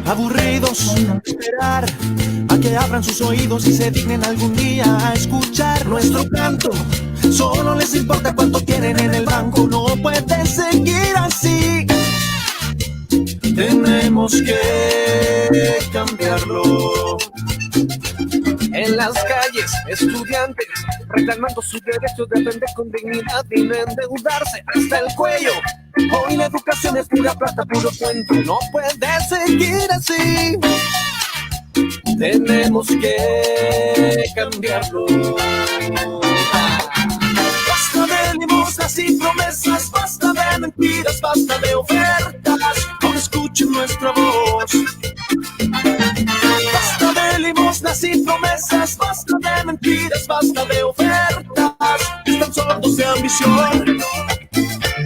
aburridos, esperar a que abran sus oídos y se dignen algún día a escuchar nuestro canto. Solo les importa cuánto tienen en el banco, no pueden seguir así. Tenemos que cambiarlo. En las calles, estudiantes reclamando su derecho de aprender con dignidad y no endeudarse hasta el cuello. Hoy la educación es pura plata, puro cuento, no puede seguir así. Tenemos que cambiarlo. Basta de limosnas y promesas, basta de mentiras, basta de ofertas. Ahora escuchen nuestra voz. Basta de limosnas y promesas, basta de mentiras, basta de ofertas. Están sordos de ambición.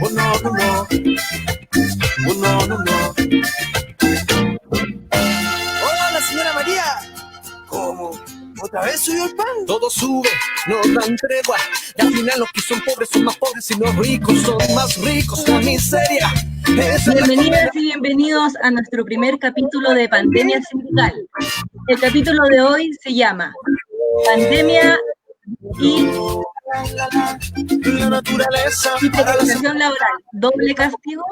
Oh no, no, no. Oh no, no, no. Hola, señora María. ¿Cómo? ¿Otra vez subió el pan? Todo sube, no dan tregua. Y al final los que son pobres son más pobres y los ricos son más ricos. La miseria. Bienvenidas y bienvenidos a nuestro primer capítulo de Pandemia Sindical. El capítulo de hoy se llama Pandemia y precarización laboral, doble castigo.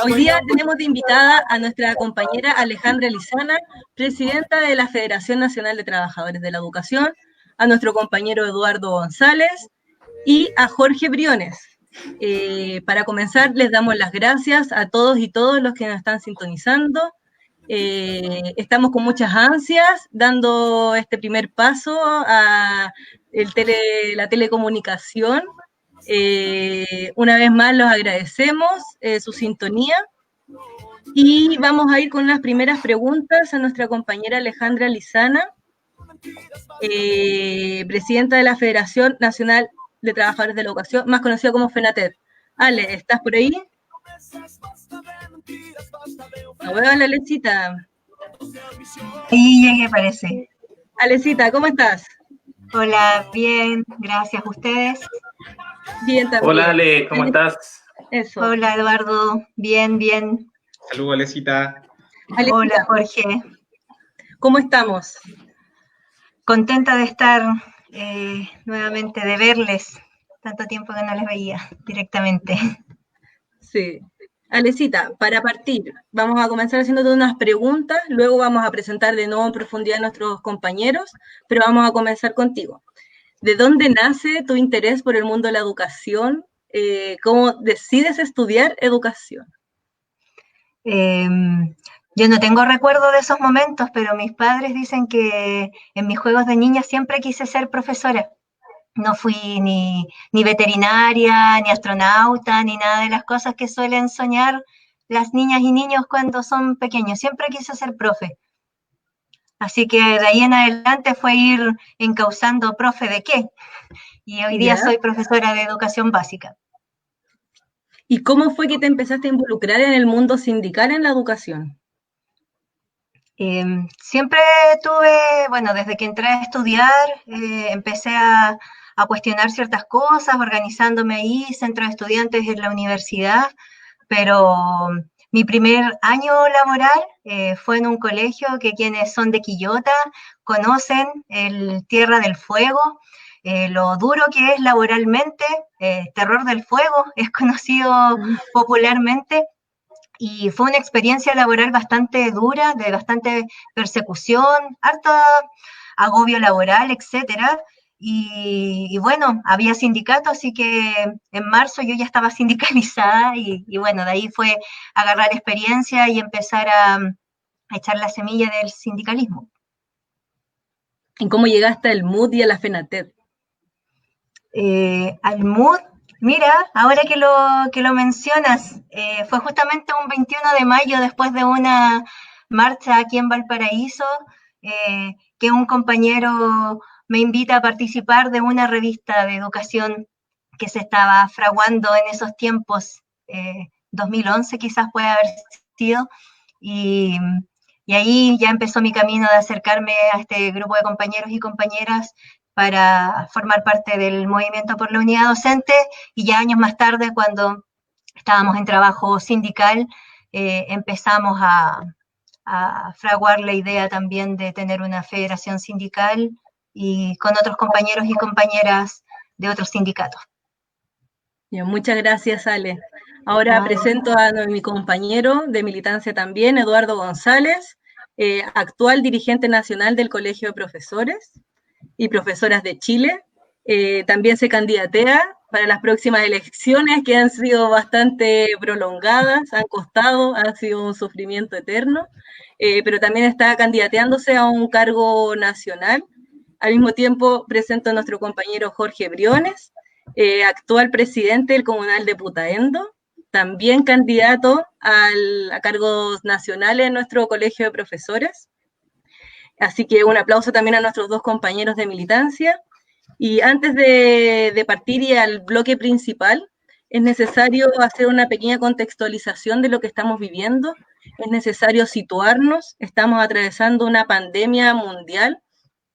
Hoy día tenemos de invitada a nuestra compañera Alejandra Lizana, presidenta de la Federación Nacional de Trabajadores de la Educación, a nuestro compañero Eduardo González y a Jorge Briones. Para comenzar, les damos las gracias a todos y todas los que nos están sintonizando. Estamos con muchas ansias dando este primer paso a la telecomunicación. Una vez más los agradecemos su sintonía y vamos a ir con las primeras preguntas a nuestra compañera Alejandra Lizana, presidenta de la Federación Nacional de Trabajadores de la Educación, más conocida como FENATED. Ale, ¿estás por ahí? No veo a la Alecita. Sí, llegué, parece. Alecita, ¿cómo estás? Hola, bien, gracias. ¿Ustedes? Bien, también. Hola, Ale, ¿cómo estás? Eso. Hola, Eduardo. Bien, bien. Saludos, Alecita. Alecita, hola, Jorge. ¿Cómo estamos? Contenta de estar nuevamente, de verles. Tanto tiempo que no les veía directamente. Sí. Alecita, para partir, vamos a comenzar haciéndote unas preguntas, luego vamos a presentar de nuevo en profundidad a nuestros compañeros, pero vamos a comenzar contigo. ¿De dónde nace tu interés por el mundo de la educación? ¿Cómo decides estudiar educación? Yo no tengo recuerdo de esos momentos, pero mis padres dicen que en mis juegos de niña siempre quise ser profesora. No fui ni veterinaria, ni astronauta, ni nada de las cosas que suelen soñar las niñas y niños cuando son pequeños. Siempre quise ser profe. Así que de ahí en adelante fue ir encauzando profe de qué. Y hoy día soy profesora de educación básica. ¿Y cómo fue que te empezaste a involucrar en el mundo sindical en la educación? Siempre tuve, bueno, desde que entré a estudiar, empecé a cuestionar ciertas cosas, organizándome ahí, centro de estudiantes en la universidad, pero mi primer año laboral fue en un colegio que quienes son de Quillota conocen, el Tierra del Fuego, lo duro que es laboralmente, Terror del Fuego, es conocido popularmente, y fue una experiencia laboral bastante dura, de bastante persecución, harta agobio laboral, etcétera. Y bueno, había sindicato, así que en marzo yo ya estaba sindicalizada y bueno, de ahí fue agarrar experiencia y empezar a echar la semilla del sindicalismo. ¿Y cómo llegaste al MUD y a la FENATED? Al MUD, mira, ahora que lo mencionas, fue justamente un 21 de mayo después de una marcha aquí en Valparaíso, que un compañero me invita a participar de una revista de educación que se estaba fraguando en esos tiempos, 2011 quizás puede haber sido, y ahí ya empezó mi camino de acercarme a este grupo de compañeros y compañeras para formar parte del movimiento por la unidad docente, y ya años más tarde, cuando estábamos en trabajo sindical, empezamos a a fraguar la idea también de tener una federación sindical y con otros compañeros y compañeras de otros sindicatos. Bien, muchas gracias, Ale. Ahora presento a mi compañero de militancia también, Eduardo González, actual dirigente nacional del Colegio de Profesores y Profesoras de Chile. También se candidatea para las próximas elecciones que han sido bastante prolongadas, han costado, ha sido un sufrimiento eterno, pero también está candidateándose a un cargo nacional. Al mismo tiempo presento a nuestro compañero Jorge Briones, actual presidente del Comunal de Putaendo, también candidato a cargos nacionales en nuestro colegio de profesores. Así que un aplauso también a nuestros dos compañeros de militancia. Y antes de partir y al bloque principal, es necesario hacer una pequeña contextualización de lo que estamos viviendo. Es necesario situarnos. Estamos atravesando una pandemia mundial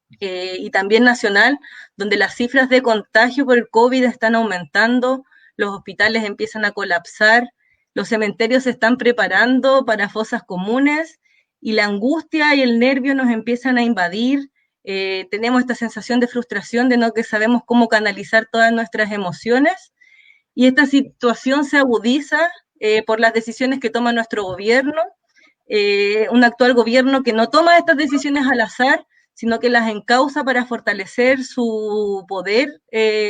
y también nacional, donde las cifras de contagio por el COVID están aumentando, los hospitales empiezan a colapsar, los cementerios se están preparando para fosas comunes y la angustia y el nervio nos empiezan a invadir. Tenemos esta sensación de frustración de no que sabemos cómo canalizar todas nuestras emociones y esta situación se agudiza por las decisiones que toma nuestro gobierno, un actual gobierno que no toma estas decisiones al azar, sino que las encausa para fortalecer su poder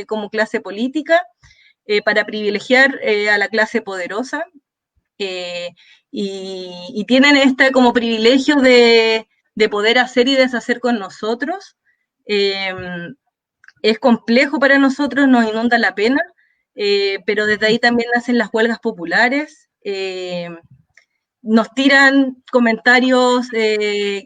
como clase política, para privilegiar a la clase poderosa, y tienen este como privilegio de poder hacer y deshacer con nosotros. Es complejo para nosotros, nos inunda la pena, pero desde ahí también nacen las huelgas populares. Nos tiran comentarios que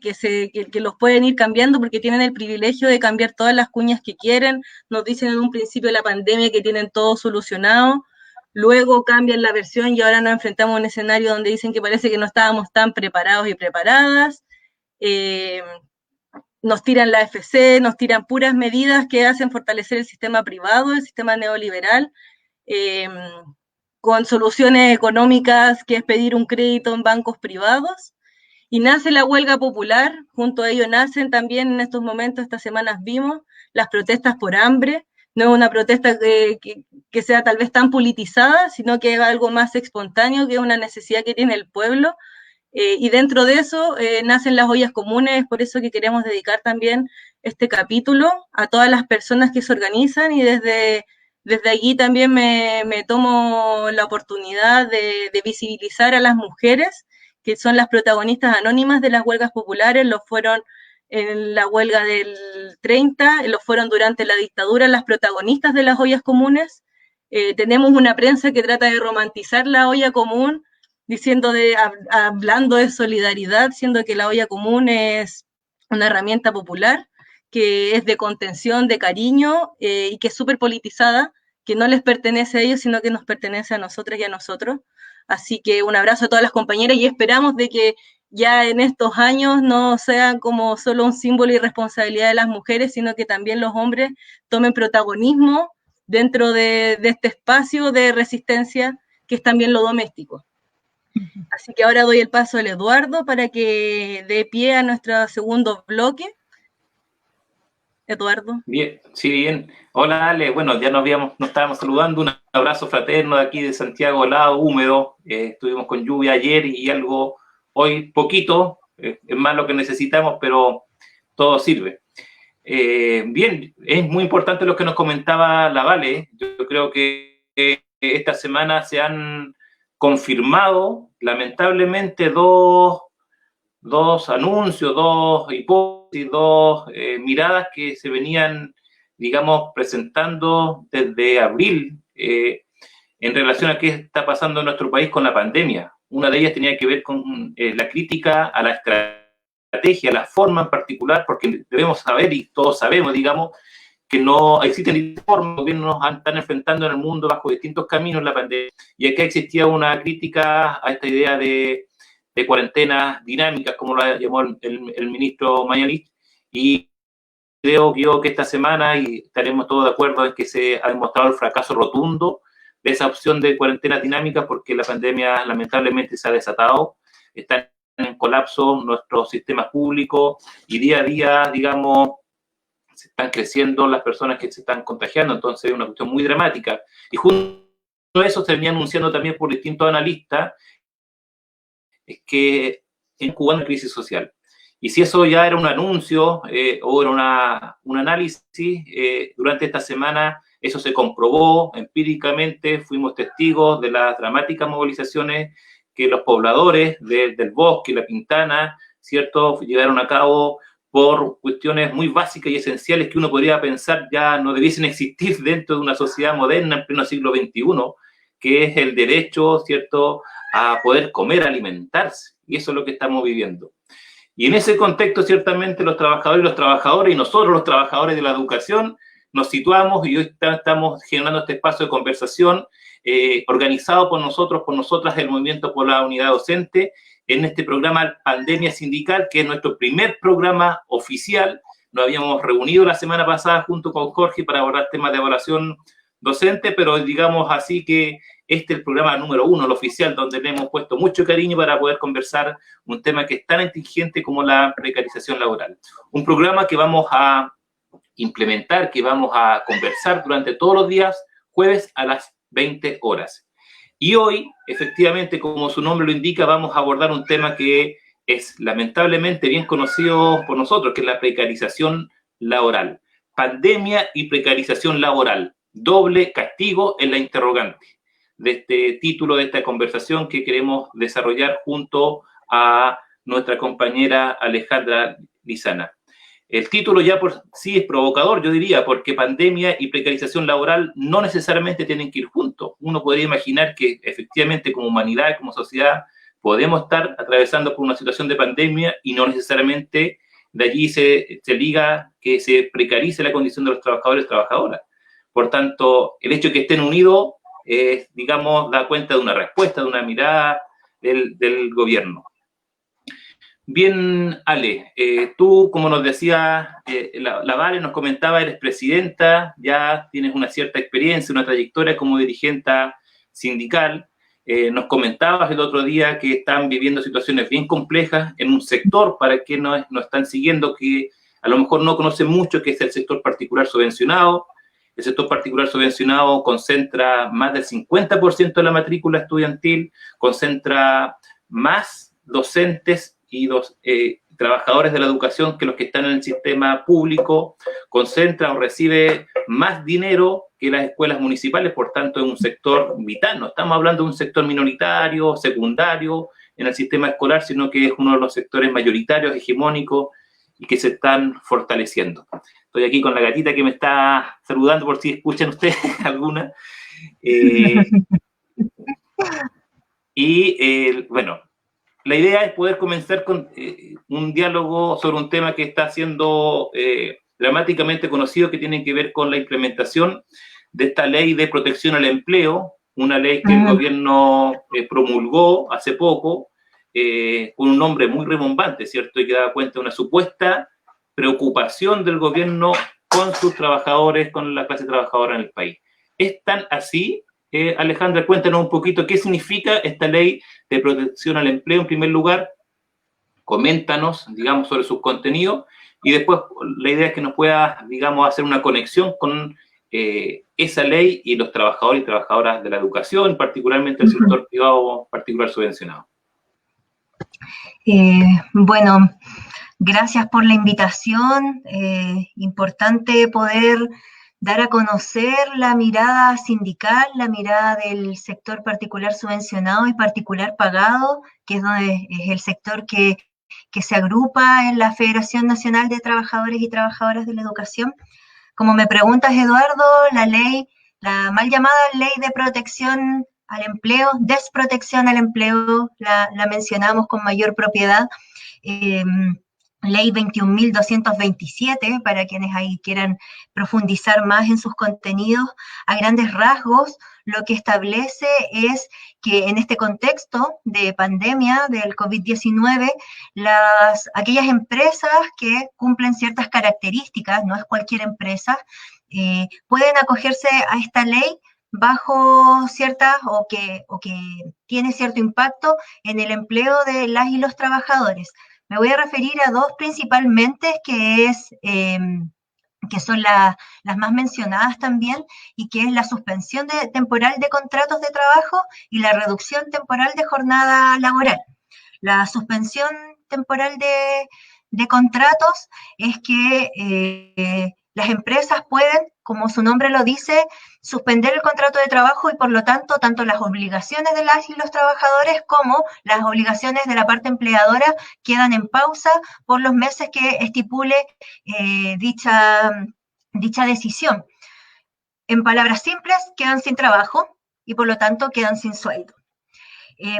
los pueden ir cambiando porque tienen el privilegio de cambiar todas las cuñas que quieren. Nos dicen en un principio de la pandemia que tienen todo solucionado, luego cambian la versión y ahora nos enfrentamos a un escenario donde dicen que parece que no estábamos tan preparados y preparadas. Nos tiran la AFC, nos tiran puras medidas que hacen fortalecer el sistema privado, el sistema neoliberal, con soluciones económicas que es pedir un crédito en bancos privados, y nace la huelga popular, junto a ello nacen también en estos momentos, estas semanas vimos, las protestas por hambre. No es una protesta que sea tal vez tan politizada, sino que es algo más espontáneo, que es una necesidad que tiene el pueblo, y dentro de eso nacen las ollas comunes. Por eso que queremos dedicar también este capítulo a todas las personas que se organizan, y desde allí también me tomo la oportunidad de visibilizar a las mujeres, que son las protagonistas anónimas de las huelgas populares. Lo fueron en la huelga del 30, lo fueron durante la dictadura las protagonistas de las ollas comunes. Tenemos una prensa que trata de romantizar la olla común, hablando de solidaridad, siendo que la olla común es una herramienta popular, que es de contención, de cariño, y que es súper politizada, que no les pertenece a ellos, sino que nos pertenece a nosotras y a nosotros. Así que un abrazo a todas las compañeras y esperamos de que ya en estos años no sean como solo un símbolo y responsabilidad de las mujeres, sino que también los hombres tomen protagonismo dentro de este espacio de resistencia que es también lo doméstico. Así que ahora doy el paso al Eduardo para que dé pie a nuestro segundo bloque. Eduardo. Bien, sí, bien. Hola, Ale. Bueno, ya nos estábamos saludando. Un abrazo fraterno de aquí de Santiago, helado, húmedo. Estuvimos con lluvia ayer y algo hoy, poquito. Es más lo que necesitamos, pero todo sirve. Bien, es muy importante lo que nos comentaba la Vale. Yo creo que esta semana se han confirmado, lamentablemente, dos anuncios, dos hipótesis, dos miradas que se venían, digamos, presentando desde abril en relación a qué está pasando en nuestro país con la pandemia. Una de ellas tenía que ver con la crítica a la estrategia, a la forma en particular, porque debemos saber, y todos sabemos, digamos, que no existen distintas formas, los gobiernos están enfrentando en el mundo bajo distintos caminos la pandemia, y aquí existía una crítica a esta idea de cuarentenas dinámicas, como lo llamó el ministro Mañalich, y creo que esta semana, y estaremos todos de acuerdo en que se ha demostrado el fracaso rotundo de esa opción de cuarentenas dinámicas, porque la pandemia lamentablemente se ha desatado, está en colapso nuestros sistemas públicos y día a día, digamos, se están creciendo las personas que se están contagiando, entonces es una cuestión muy dramática. Y junto a eso se venía anunciando también por distintos analistas que en Cuba hay una crisis social. Y si eso ya era un anuncio o era un análisis, durante esta semana eso se comprobó empíricamente, fuimos testigos de las dramáticas movilizaciones que los pobladores del Bosque y La Pintana, ¿cierto?, llevaron a cabo por cuestiones muy básicas y esenciales que uno podría pensar ya no debiesen existir dentro de una sociedad moderna en pleno siglo XXI, que es el derecho, ¿cierto?, a poder comer, alimentarse. Y eso es lo que estamos viviendo. Y en ese contexto, ciertamente, los trabajadores y nosotros, los trabajadores de la educación, nos situamos y hoy estamos generando este espacio de conversación organizado por nosotros, por nosotras, el Movimiento por la Unidad Docente, en este programa Pandemia Sindical, que es nuestro primer programa oficial. Nos habíamos reunido la semana pasada junto con Jorge para abordar temas de evaluación docente, pero digamos así que este es el programa número 1, el oficial, donde le hemos puesto mucho cariño para poder conversar un tema que es tan exigente como la precarización laboral. Un programa que vamos a implementar, que vamos a conversar durante todos los días, jueves a las 20 horas. Y hoy, efectivamente, como su nombre lo indica, vamos a abordar un tema que es lamentablemente bien conocido por nosotros, que es la precarización laboral. Pandemia y precarización laboral. Doble castigo en la interrogante de este título, de esta conversación que queremos desarrollar junto a nuestra compañera Alejandra Lizana. El título ya por sí es provocador, yo diría, porque pandemia y precarización laboral no necesariamente tienen que ir juntos. Uno podría imaginar que efectivamente como humanidad, como sociedad, podemos estar atravesando por una situación de pandemia y no necesariamente de allí se liga que se precarice la condición de los trabajadores y trabajadoras. Por tanto, el hecho de que estén unidos, digamos, da cuenta de una respuesta, de una mirada del gobierno. Bien, Ale, tú, como nos decía la Vale, nos comentaba, eres presidenta, ya tienes una cierta experiencia, una trayectoria como dirigente sindical. Nos comentabas el otro día que están viviendo situaciones bien complejas en un sector, para que nos están siguiendo, que a lo mejor no conocen mucho, que es el sector particular subvencionado. El sector particular subvencionado concentra más del 50% de la matrícula estudiantil, concentra más docentes y trabajadores de la educación que los que están en el sistema público, concentra o recibe más dinero que las escuelas municipales, por tanto es un sector vital. No estamos hablando de un sector minoritario, secundario en el sistema escolar, sino que es uno de los sectores mayoritarios, hegemónicos y que se están fortaleciendo. Estoy aquí con la gatita que me está saludando por si escuchan ustedes alguna. Bueno, la idea es poder comenzar con un diálogo sobre un tema que está siendo dramáticamente conocido, que tiene que ver con la implementación de esta ley de protección al empleo, una ley que el gobierno promulgó hace poco, con un nombre muy rimbombante, ¿cierto? Y que da cuenta de una supuesta preocupación del gobierno con sus trabajadores, con la clase trabajadora en el país. ¿Es tan así? Alejandra, cuéntanos un poquito qué significa esta ley de protección al empleo en primer lugar. Coméntanos, digamos, sobre sus contenidos y después la idea es que nos puedas, digamos, hacer una conexión con esa ley y los trabajadores y trabajadoras de la educación, particularmente el sector privado particular subvencionado. Bueno, gracias por la invitación. Importante poder dar a conocer la mirada sindical, la mirada del sector particular subvencionado y particular pagado, que es el sector que se agrupa en la Federación Nacional de Trabajadores y Trabajadoras de la Educación. Como me preguntas, Eduardo, la ley, la mal llamada ley de protección al empleo, desprotección al empleo, la mencionamos con mayor propiedad, Ley 21.227, para quienes ahí quieran profundizar más en sus contenidos. A grandes rasgos, lo que establece es que en este contexto de pandemia del COVID-19, aquellas empresas que cumplen ciertas características, no es cualquier empresa, pueden acogerse a esta ley bajo ciertas o que tiene cierto impacto en el empleo de las y los trabajadores. Me voy a referir a dos principalmente, que son las más mencionadas también, y que es la suspensión temporal de contratos de trabajo y la reducción temporal de jornada laboral. La suspensión temporal de contratos es que las empresas pueden, como su nombre lo dice, suspender el contrato de trabajo y por lo tanto las obligaciones de las y los trabajadores como las obligaciones de la parte empleadora quedan en pausa por los meses que estipule dicha decisión. En palabras simples, quedan sin trabajo y por lo tanto quedan sin sueldo.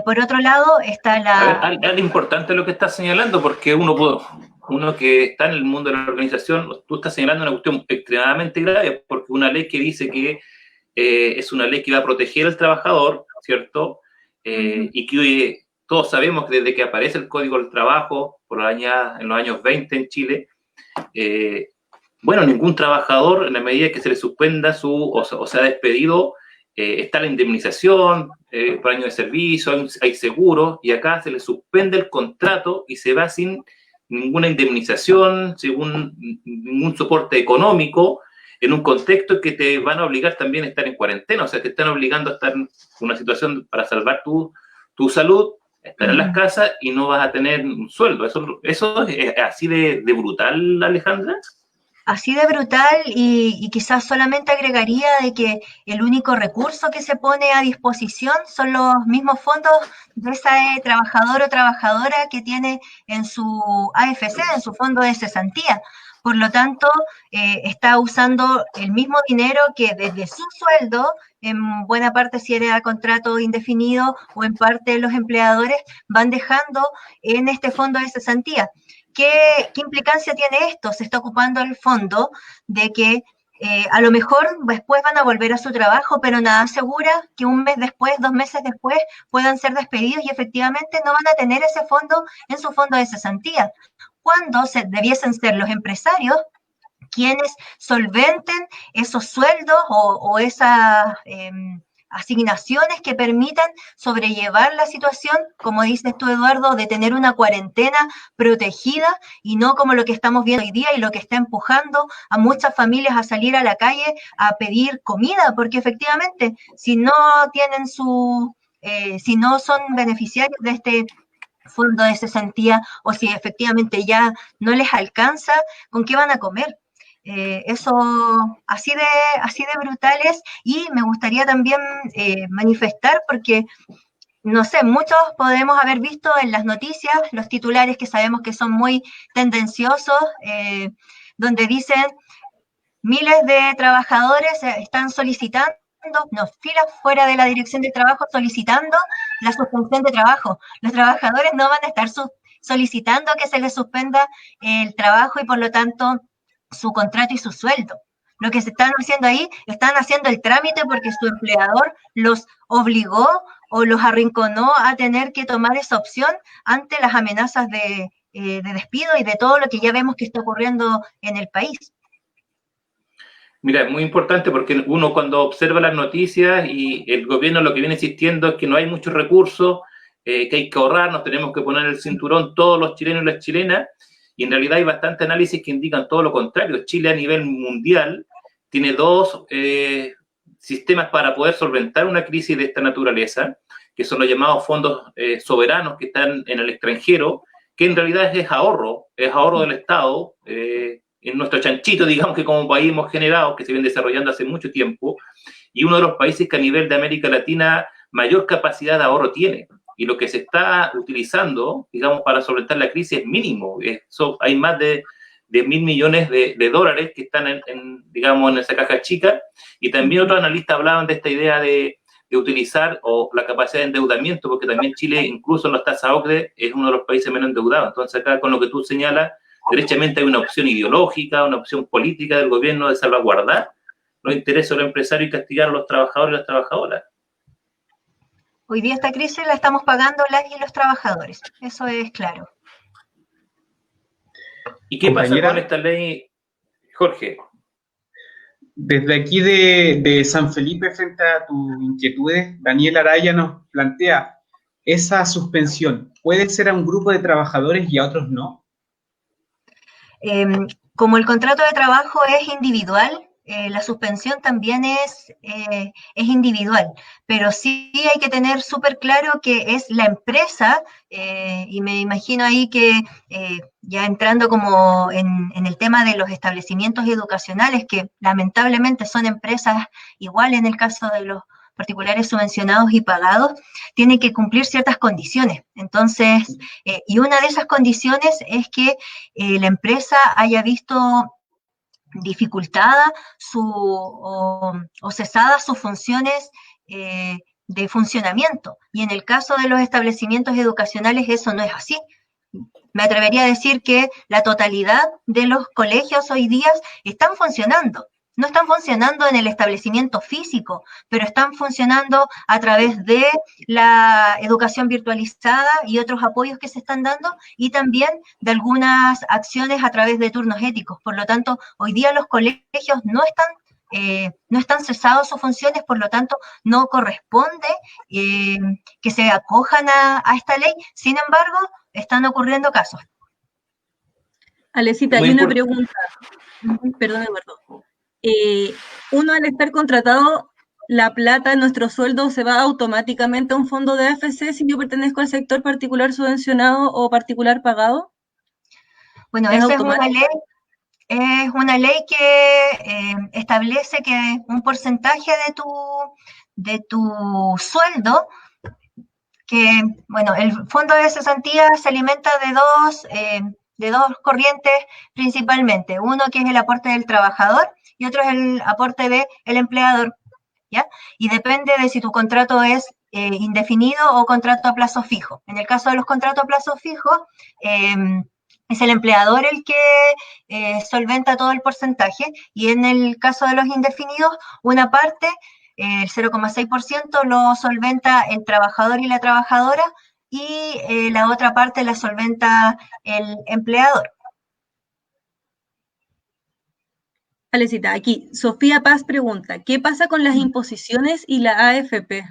Por otro lado está la... A ver, es importante lo que estás señalando, porque uno que está en el mundo de la organización, tú estás señalando una cuestión extremadamente grave, porque una ley que dice que es una ley que va a proteger al trabajador, ¿cierto? Y que hoy todos sabemos que desde que aparece el Código del Trabajo, en los años 20 en Chile, bueno, ningún trabajador, en la medida que se le suspenda o sea despedido, está la indemnización por año de servicio, hay seguros, y acá se le suspende el contrato y se va sin ninguna indemnización, sin ningún soporte económico, en un contexto que te van a obligar también a estar en cuarentena, o sea, te están obligando a estar en una situación para salvar tu salud, estar en las casas y no vas a tener un sueldo. ¿Eso es así de brutal, Alejandra? Así de brutal, y quizás solamente agregaría de que el único recurso que se pone a disposición son los mismos fondos de ese trabajador o trabajadora que tiene en su AFC, en su fondo de cesantía. Por lo tanto, está usando el mismo dinero que desde su sueldo, en buena parte si era contrato indefinido o en parte los empleadores, van dejando en este fondo de cesantía. ¿Qué implicancia tiene esto? Se está ocupando el fondo de que a lo mejor después van a volver a su trabajo, pero nada asegura que un mes después, 2 meses después, puedan ser despedidos y efectivamente no van a tener ese fondo en su fondo de cesantía, cuando debiesen ser los empresarios quienes solventen esos sueldos o esas asignaciones que permitan sobrellevar la situación, como dices tú, Eduardo, de tener una cuarentena protegida y no como lo que estamos viendo hoy día y lo que está empujando a muchas familias a salir a la calle a pedir comida, porque efectivamente, si no tienen si no son beneficiarios de este fondo de cesantía o si efectivamente ya no les alcanza, ¿con qué van a comer? Eso así de brutales, y me gustaría también manifestar, porque no sé, muchos podemos haber visto en las noticias los titulares que sabemos que son muy tendenciosos, donde dicen miles de trabajadores están solicitando, filas fuera de la dirección de trabajo solicitando la suspensión de trabajo. Los trabajadores no van a estar solicitando que se les suspenda el trabajo y por lo tanto su contrato y su sueldo. Lo que se están haciendo ahí, están haciendo el trámite porque su empleador los obligó o los arrinconó a tener que tomar esa opción ante las amenazas de despido y de todo lo que ya vemos que está ocurriendo en el país. Mira, es muy importante porque uno cuando observa las noticias y el gobierno lo que viene insistiendo es que no hay muchos recursos, que hay que ahorrar, nos tenemos que poner el cinturón todos los chilenos y las chilenas, y en realidad hay bastante análisis que indican todo lo contrario. Chile a nivel mundial tiene dos sistemas para poder solventar una crisis de esta naturaleza, que son los llamados fondos soberanos que están en el extranjero, que en realidad es ahorro del Estado, en nuestro chanchito, digamos, que como país hemos generado, que se viene desarrollando hace mucho tiempo, y uno de los países que a nivel de América Latina mayor capacidad de ahorro tiene. Y lo que se está utilizando, digamos, para solventar la crisis es mínimo. Hay más de 1.000 millones de dólares que están, digamos, en esa caja chica. Y también otros analistas hablaban de esta idea de utilizar o la capacidad de endeudamiento, porque también Chile, incluso en las tasas OCDE, es uno de los países menos endeudados. Entonces acá, con lo que tú señalas, derechamente hay una opción ideológica, una opción política del gobierno de salvaguardar los intereses de los empresarios y castigar a los trabajadores y las trabajadoras. Hoy día esta crisis la estamos pagando las y los trabajadores, eso es claro. ¿Y qué pasa con esta ley, Jorge? Desde aquí de San Felipe, frente a tus inquietudes, Daniel Araya nos plantea, ¿esa suspensión puede ser a un grupo de trabajadores y a otros no? Como el contrato de trabajo es individual, la suspensión también es individual, pero sí hay que tener súper claro que es la empresa, y me imagino ahí que ya entrando como en el tema de los establecimientos educacionales, que lamentablemente son empresas igual en el caso de los particulares subvencionados y pagados, tienen que cumplir ciertas condiciones. Entonces, y una de esas condiciones es que la empresa haya visto dificultada o cesadas sus funciones de funcionamiento. Y en el caso de los establecimientos educacionales eso no es así. Me atrevería a decir que la totalidad de los colegios hoy día están funcionando. No están funcionando en el establecimiento físico, pero están funcionando a través de la educación virtualizada y otros apoyos que se están dando, y también de algunas acciones a través de turnos éticos. Por lo tanto, hoy día los colegios no están cesados sus funciones, por lo tanto, no corresponde que se acojan a esta ley. Sin embargo, están ocurriendo casos. Alecita, hay una pregunta. Perdón, Eduardo. Uno al estar contratado, la plata, nuestro sueldo, se va automáticamente a un fondo de AFC si yo pertenezco al sector particular subvencionado o particular pagado. Bueno, esa es una ley que establece que un porcentaje de tu sueldo, que, bueno, el fondo de cesantía se alimenta de dos corrientes principalmente. Uno que es el aporte del trabajador y otro es el aporte del empleador, ¿ya? Y depende de si tu contrato es indefinido o contrato a plazo fijo. En el caso de los contratos a plazo fijo, es el empleador el que solventa todo el porcentaje, y en el caso de los indefinidos, una parte, el 0,6%, lo solventa el trabajador y la trabajadora, y la otra parte la solventa el empleador. Alecita, aquí, Sofía Paz pregunta, ¿qué pasa con las imposiciones y la AFP?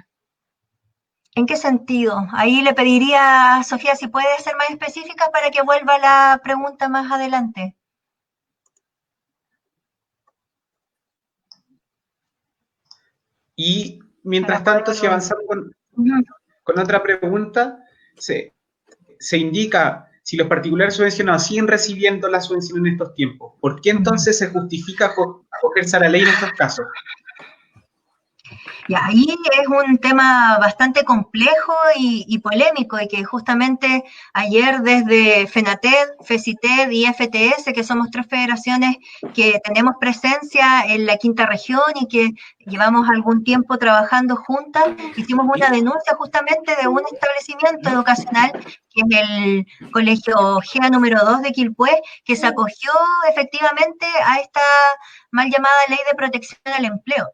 ¿En qué sentido? Ahí le pediría a Sofía si puede ser más específica para que vuelva la pregunta más adelante. Y mientras tanto, si avanzamos con otra pregunta, se indica si los particulares subvencionados siguen recibiendo la subvención en estos tiempos. ¿Por qué entonces se justifica acogerse a la ley en estos casos? Y ahí es un tema bastante complejo y polémico, y que justamente ayer desde FENATED, FECITED y FTS, que somos 3 federaciones que tenemos presencia en la quinta región y que llevamos algún tiempo trabajando juntas, hicimos una denuncia justamente de un establecimiento educacional, que es el Colegio GEA número 2 de Quilpué, que se acogió efectivamente a esta mal llamada Ley de Protección al Empleo.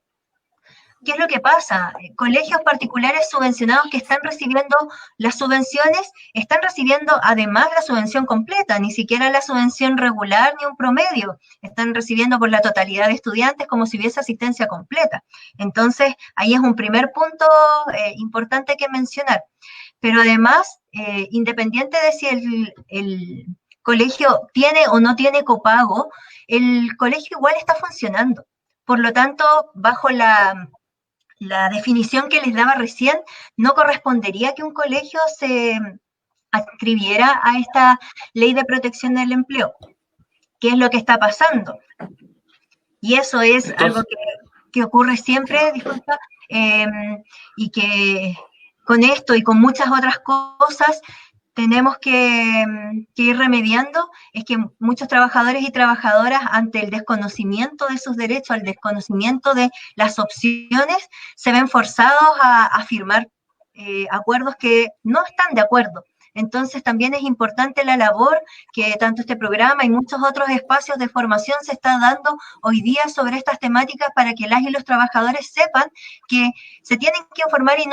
¿Qué es lo que pasa? Colegios particulares subvencionados que están recibiendo las subvenciones, están recibiendo además la subvención completa, ni siquiera la subvención regular ni un promedio. Están recibiendo por la totalidad de estudiantes como si hubiese asistencia completa. Entonces, ahí es un primer punto importante que mencionar. Pero además, independiente de si el colegio tiene o no tiene copago, el colegio igual está funcionando. Por lo tanto, bajo la definición que les daba recién, no correspondería que un colegio se adscribiera a esta ley de protección del empleo. ¿Qué es lo que está pasando? Y eso es algo que ocurre siempre, disculpa, y que con esto y con muchas otras cosas tenemos que ir remediando, es que muchos trabajadores y trabajadoras, ante el desconocimiento de sus derechos, al desconocimiento de las opciones, se ven forzados a firmar acuerdos que no están de acuerdo. Entonces también es importante la labor que tanto este programa y muchos otros espacios de formación se están dando hoy día sobre estas temáticas, para que las y los trabajadores sepan que se tienen que informar y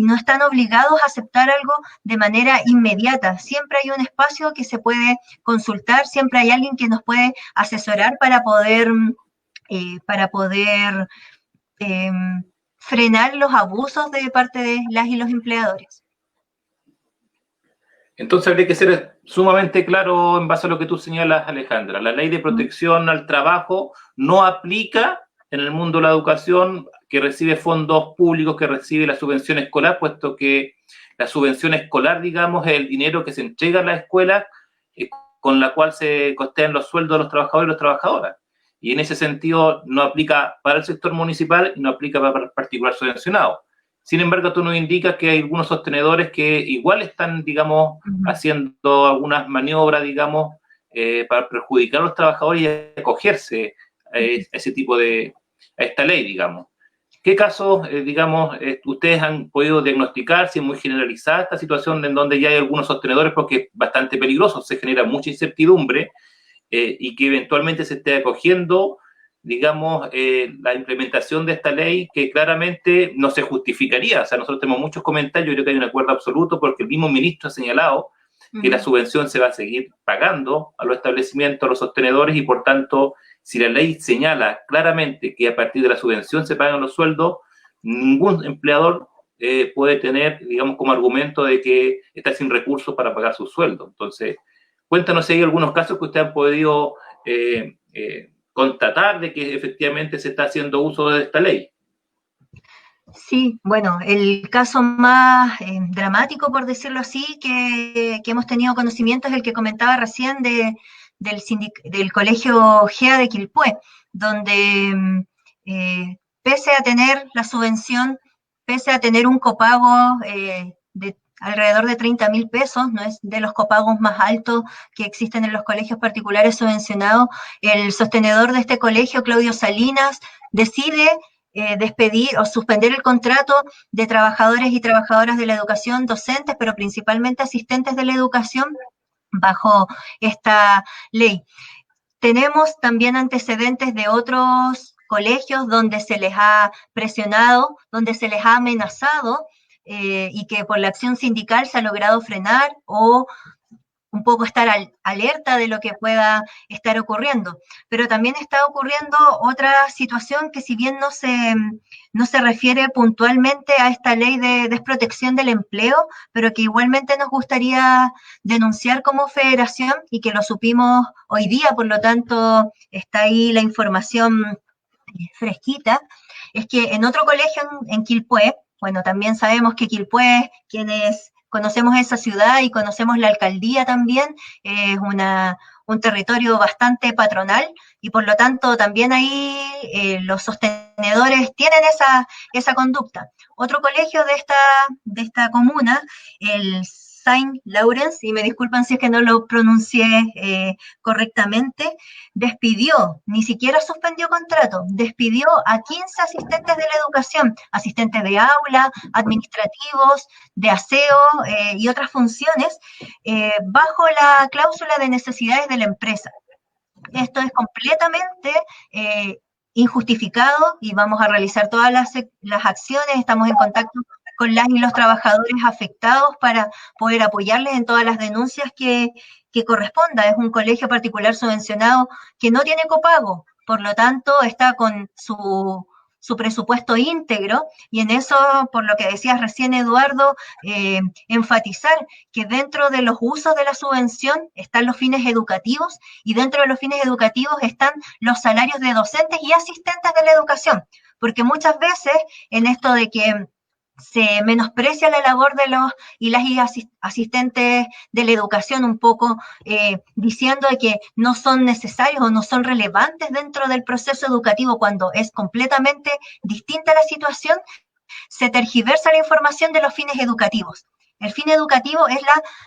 no están obligados a aceptar algo de manera inmediata. Siempre hay un espacio que se puede consultar, siempre hay alguien que nos puede asesorar para poder para poder frenar los abusos de parte de las y los empleadores. Entonces habría que ser sumamente claro en base a lo que tú señalas, Alejandra. La ley de protección al trabajo no aplica en el mundo de la educación que recibe fondos públicos, que recibe la subvención escolar, puesto que la subvención escolar, digamos, es el dinero que se entrega a la escuela con la cual se costean los sueldos de los trabajadores y las trabajadoras. Y en ese sentido no aplica para el sector municipal y no aplica para el particular subvencionado. Sin embargo, tú nos indicas que hay algunos sostenedores que igual están, digamos, haciendo algunas maniobras, digamos, para perjudicar a los trabajadores y acogerse a ese tipo de, a esta ley, digamos. ¿Qué casos, digamos, ustedes han podido diagnosticar, si es muy generalizada esta situación en donde ya hay algunos sostenedores, porque es bastante peligroso, se genera mucha incertidumbre y que eventualmente se esté acogiendo, digamos, la implementación de esta ley que claramente no se justificaría? O sea, nosotros tenemos muchos comentarios, yo creo que hay un acuerdo absoluto porque el mismo ministro ha señalado que la subvención se va a seguir pagando a los establecimientos, a los sostenedores, y por tanto, si la ley señala claramente que a partir de la subvención se pagan los sueldos, ningún empleador puede tener, digamos, como argumento de que está sin recursos para pagar su sueldo. Entonces, cuéntanos si hay algunos casos que ustedes han podido constatar de que efectivamente se está haciendo uso de esta ley. Sí, bueno, el caso más dramático, por decirlo así, que hemos tenido conocimiento es el que comentaba recién del Colegio GEA de Quilpué, donde pese a tener la subvención, pese a tener un copago de alrededor de 30.000 pesos, no es de los copagos más altos que existen en los colegios particulares subvencionados, el sostenedor de este colegio, Claudio Salinas, decide despedir o suspender el contrato de trabajadores y trabajadoras de la educación, docentes, pero principalmente asistentes de la educación, bajo esta ley. Tenemos también antecedentes de otros colegios donde se les ha presionado, donde se les ha amenazado y que por la acción sindical se ha logrado frenar o un poco estar alerta de lo que pueda estar ocurriendo. Pero también está ocurriendo otra situación que, si bien no se refiere puntualmente a esta ley de desprotección del empleo, pero que igualmente nos gustaría denunciar como federación y que lo supimos hoy día, por lo tanto está ahí la información fresquita, es que en otro colegio en Quilpué, bueno, también sabemos que Quilpué, quienes conocemos esa ciudad y conocemos la alcaldía también, es un territorio bastante patronal y por lo tanto también ahí los sostenedores tienen esa conducta. Otro colegio de esta comuna, el Saint Lawrence, y me disculpan si es que no lo pronuncié correctamente, despidió, ni siquiera suspendió contrato, despidió a 15 asistentes de la educación, asistentes de aula, administrativos, de aseo y otras funciones, bajo la cláusula de necesidades de la empresa. Esto es completamente injustificado y vamos a realizar todas las acciones, estamos en contacto con las y los trabajadores afectados para poder apoyarles en todas las denuncias que corresponda. Es un colegio particular subvencionado que no tiene copago, por lo tanto está con su presupuesto íntegro, y en eso, por lo que decías recién, Eduardo, enfatizar que dentro de los usos de la subvención están los fines educativos, y dentro de los fines educativos están los salarios de docentes y asistentes de la educación, porque muchas veces en esto de que se menosprecia la labor de los y las asistentes de la educación, un poco diciendo que no son necesarios o no son relevantes dentro del proceso educativo, cuando es completamente distinta la situación, se tergiversa la información de los fines educativos. El fin educativo es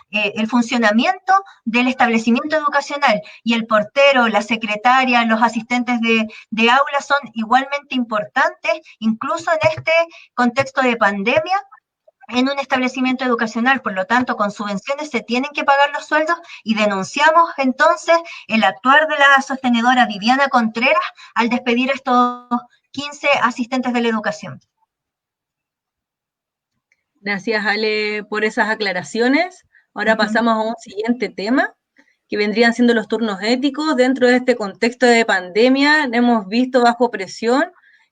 el funcionamiento del establecimiento educacional, y el portero, la secretaria, los asistentes de aula son igualmente importantes, incluso en este contexto de pandemia, en un establecimiento educacional. Por lo tanto, con subvenciones se tienen que pagar los sueldos, y denunciamos entonces el actuar de la sostenedora Viviana Contreras al despedir a estos 15 asistentes de la educación. Gracias, Ale, por esas aclaraciones. Ahora pasamos a un siguiente tema, que vendrían siendo los turnos éticos. Dentro de este contexto de pandemia, hemos visto bajo presión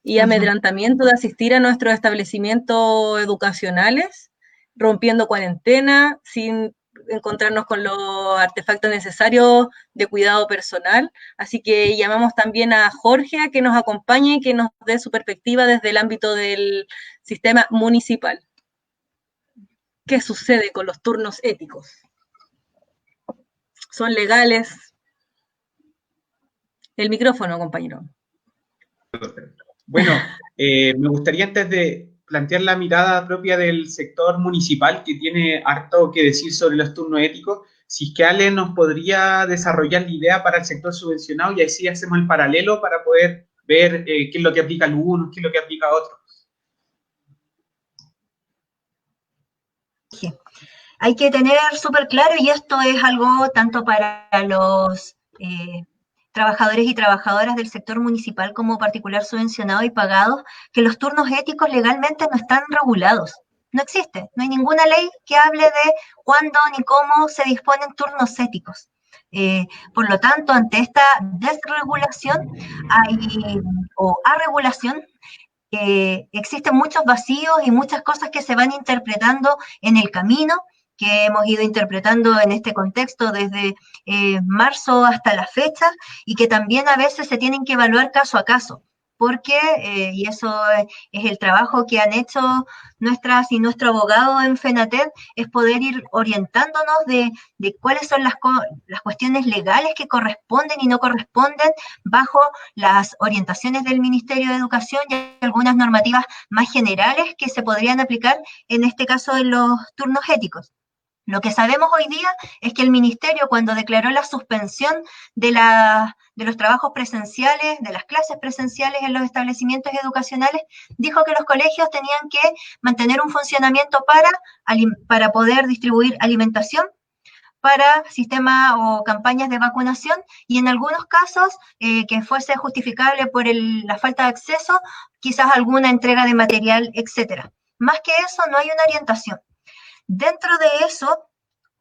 y amedrentamiento de asistir a nuestros establecimientos educacionales, rompiendo cuarentena, sin encontrarnos con los artefactos necesarios de cuidado personal. Así que llamamos también a Jorge a que nos acompañe y que nos dé su perspectiva desde el ámbito del sistema municipal. ¿Qué sucede con los turnos éticos? ¿Son legales? El micrófono, compañero. Bueno, me gustaría, antes de plantear la mirada propia del sector municipal, que tiene harto que decir sobre los turnos éticos, si es que Ale nos podría desarrollar la idea para el sector subvencionado, y así hacemos el paralelo para poder ver qué es lo que aplica a algunos, qué es lo que aplica a otros. Sí. Hay que tener súper claro, y esto es algo tanto para los trabajadores y trabajadoras del sector municipal como particular subvencionado y pagados, que los turnos éticos legalmente no están regulados. No existe, no hay ninguna ley que hable de cuándo ni cómo se disponen turnos éticos. Por lo tanto, ante esta desregulación o arregulación, existen muchos vacíos y muchas cosas que se van interpretando en el camino, que hemos ido interpretando en este contexto desde marzo hasta la fecha, y que también a veces se tienen que evaluar caso a caso, porque, y eso es el trabajo que han hecho nuestras y nuestro abogado en FENATED, es poder ir orientándonos de cuáles son las cuestiones legales que corresponden y no corresponden bajo las orientaciones del Ministerio de Educación, y algunas normativas más generales que se podrían aplicar en este caso en los turnos éticos. Lo que sabemos hoy día es que el Ministerio, cuando declaró la suspensión de los trabajos presenciales, de las clases presenciales en los establecimientos educacionales, dijo que los colegios tenían que mantener un funcionamiento para poder distribuir alimentación, para sistemas o campañas de vacunación, y en algunos casos que fuese justificable por la falta de acceso, quizás alguna entrega de material, etcétera. Más que eso, no hay una orientación. Dentro de eso,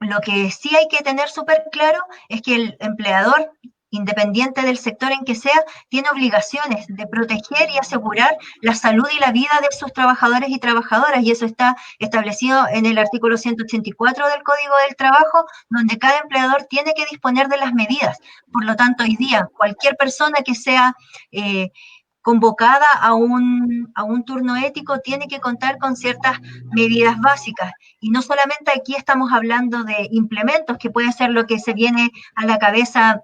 lo que sí hay que tener súper claro es que el empleador, independiente del sector en que sea, tiene obligaciones de proteger y asegurar la salud y la vida de sus trabajadores y trabajadoras, y eso está establecido en el artículo 184 del Código del Trabajo, donde cada empleador tiene que disponer de las medidas. Por lo tanto, hoy día, cualquier persona que sea convocada a un turno ético tiene que contar con ciertas medidas básicas. Y no solamente aquí estamos hablando de implementos, que puede ser lo que se viene a la cabeza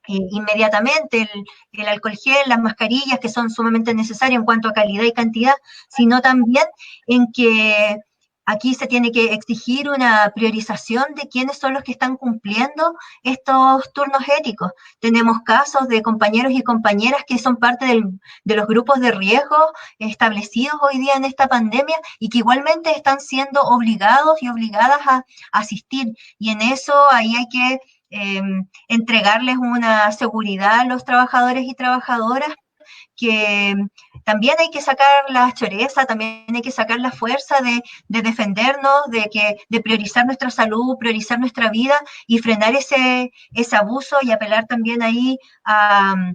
inmediatamente, el alcohol gel, las mascarillas, que son sumamente necesarias en cuanto a calidad y cantidad, sino también en que aquí se tiene que exigir una priorización de quiénes son los que están cumpliendo estos turnos éticos. Tenemos casos de compañeros y compañeras que son parte de los grupos de riesgo establecidos hoy día en esta pandemia, y que igualmente están siendo obligados y obligadas a asistir. Y en eso ahí hay que entregarles una seguridad a los trabajadores y trabajadoras, que también hay que sacar la choreza, también hay que sacar la fuerza de defendernos, de priorizar nuestra salud, priorizar nuestra vida y frenar ese abuso, y apelar también ahí a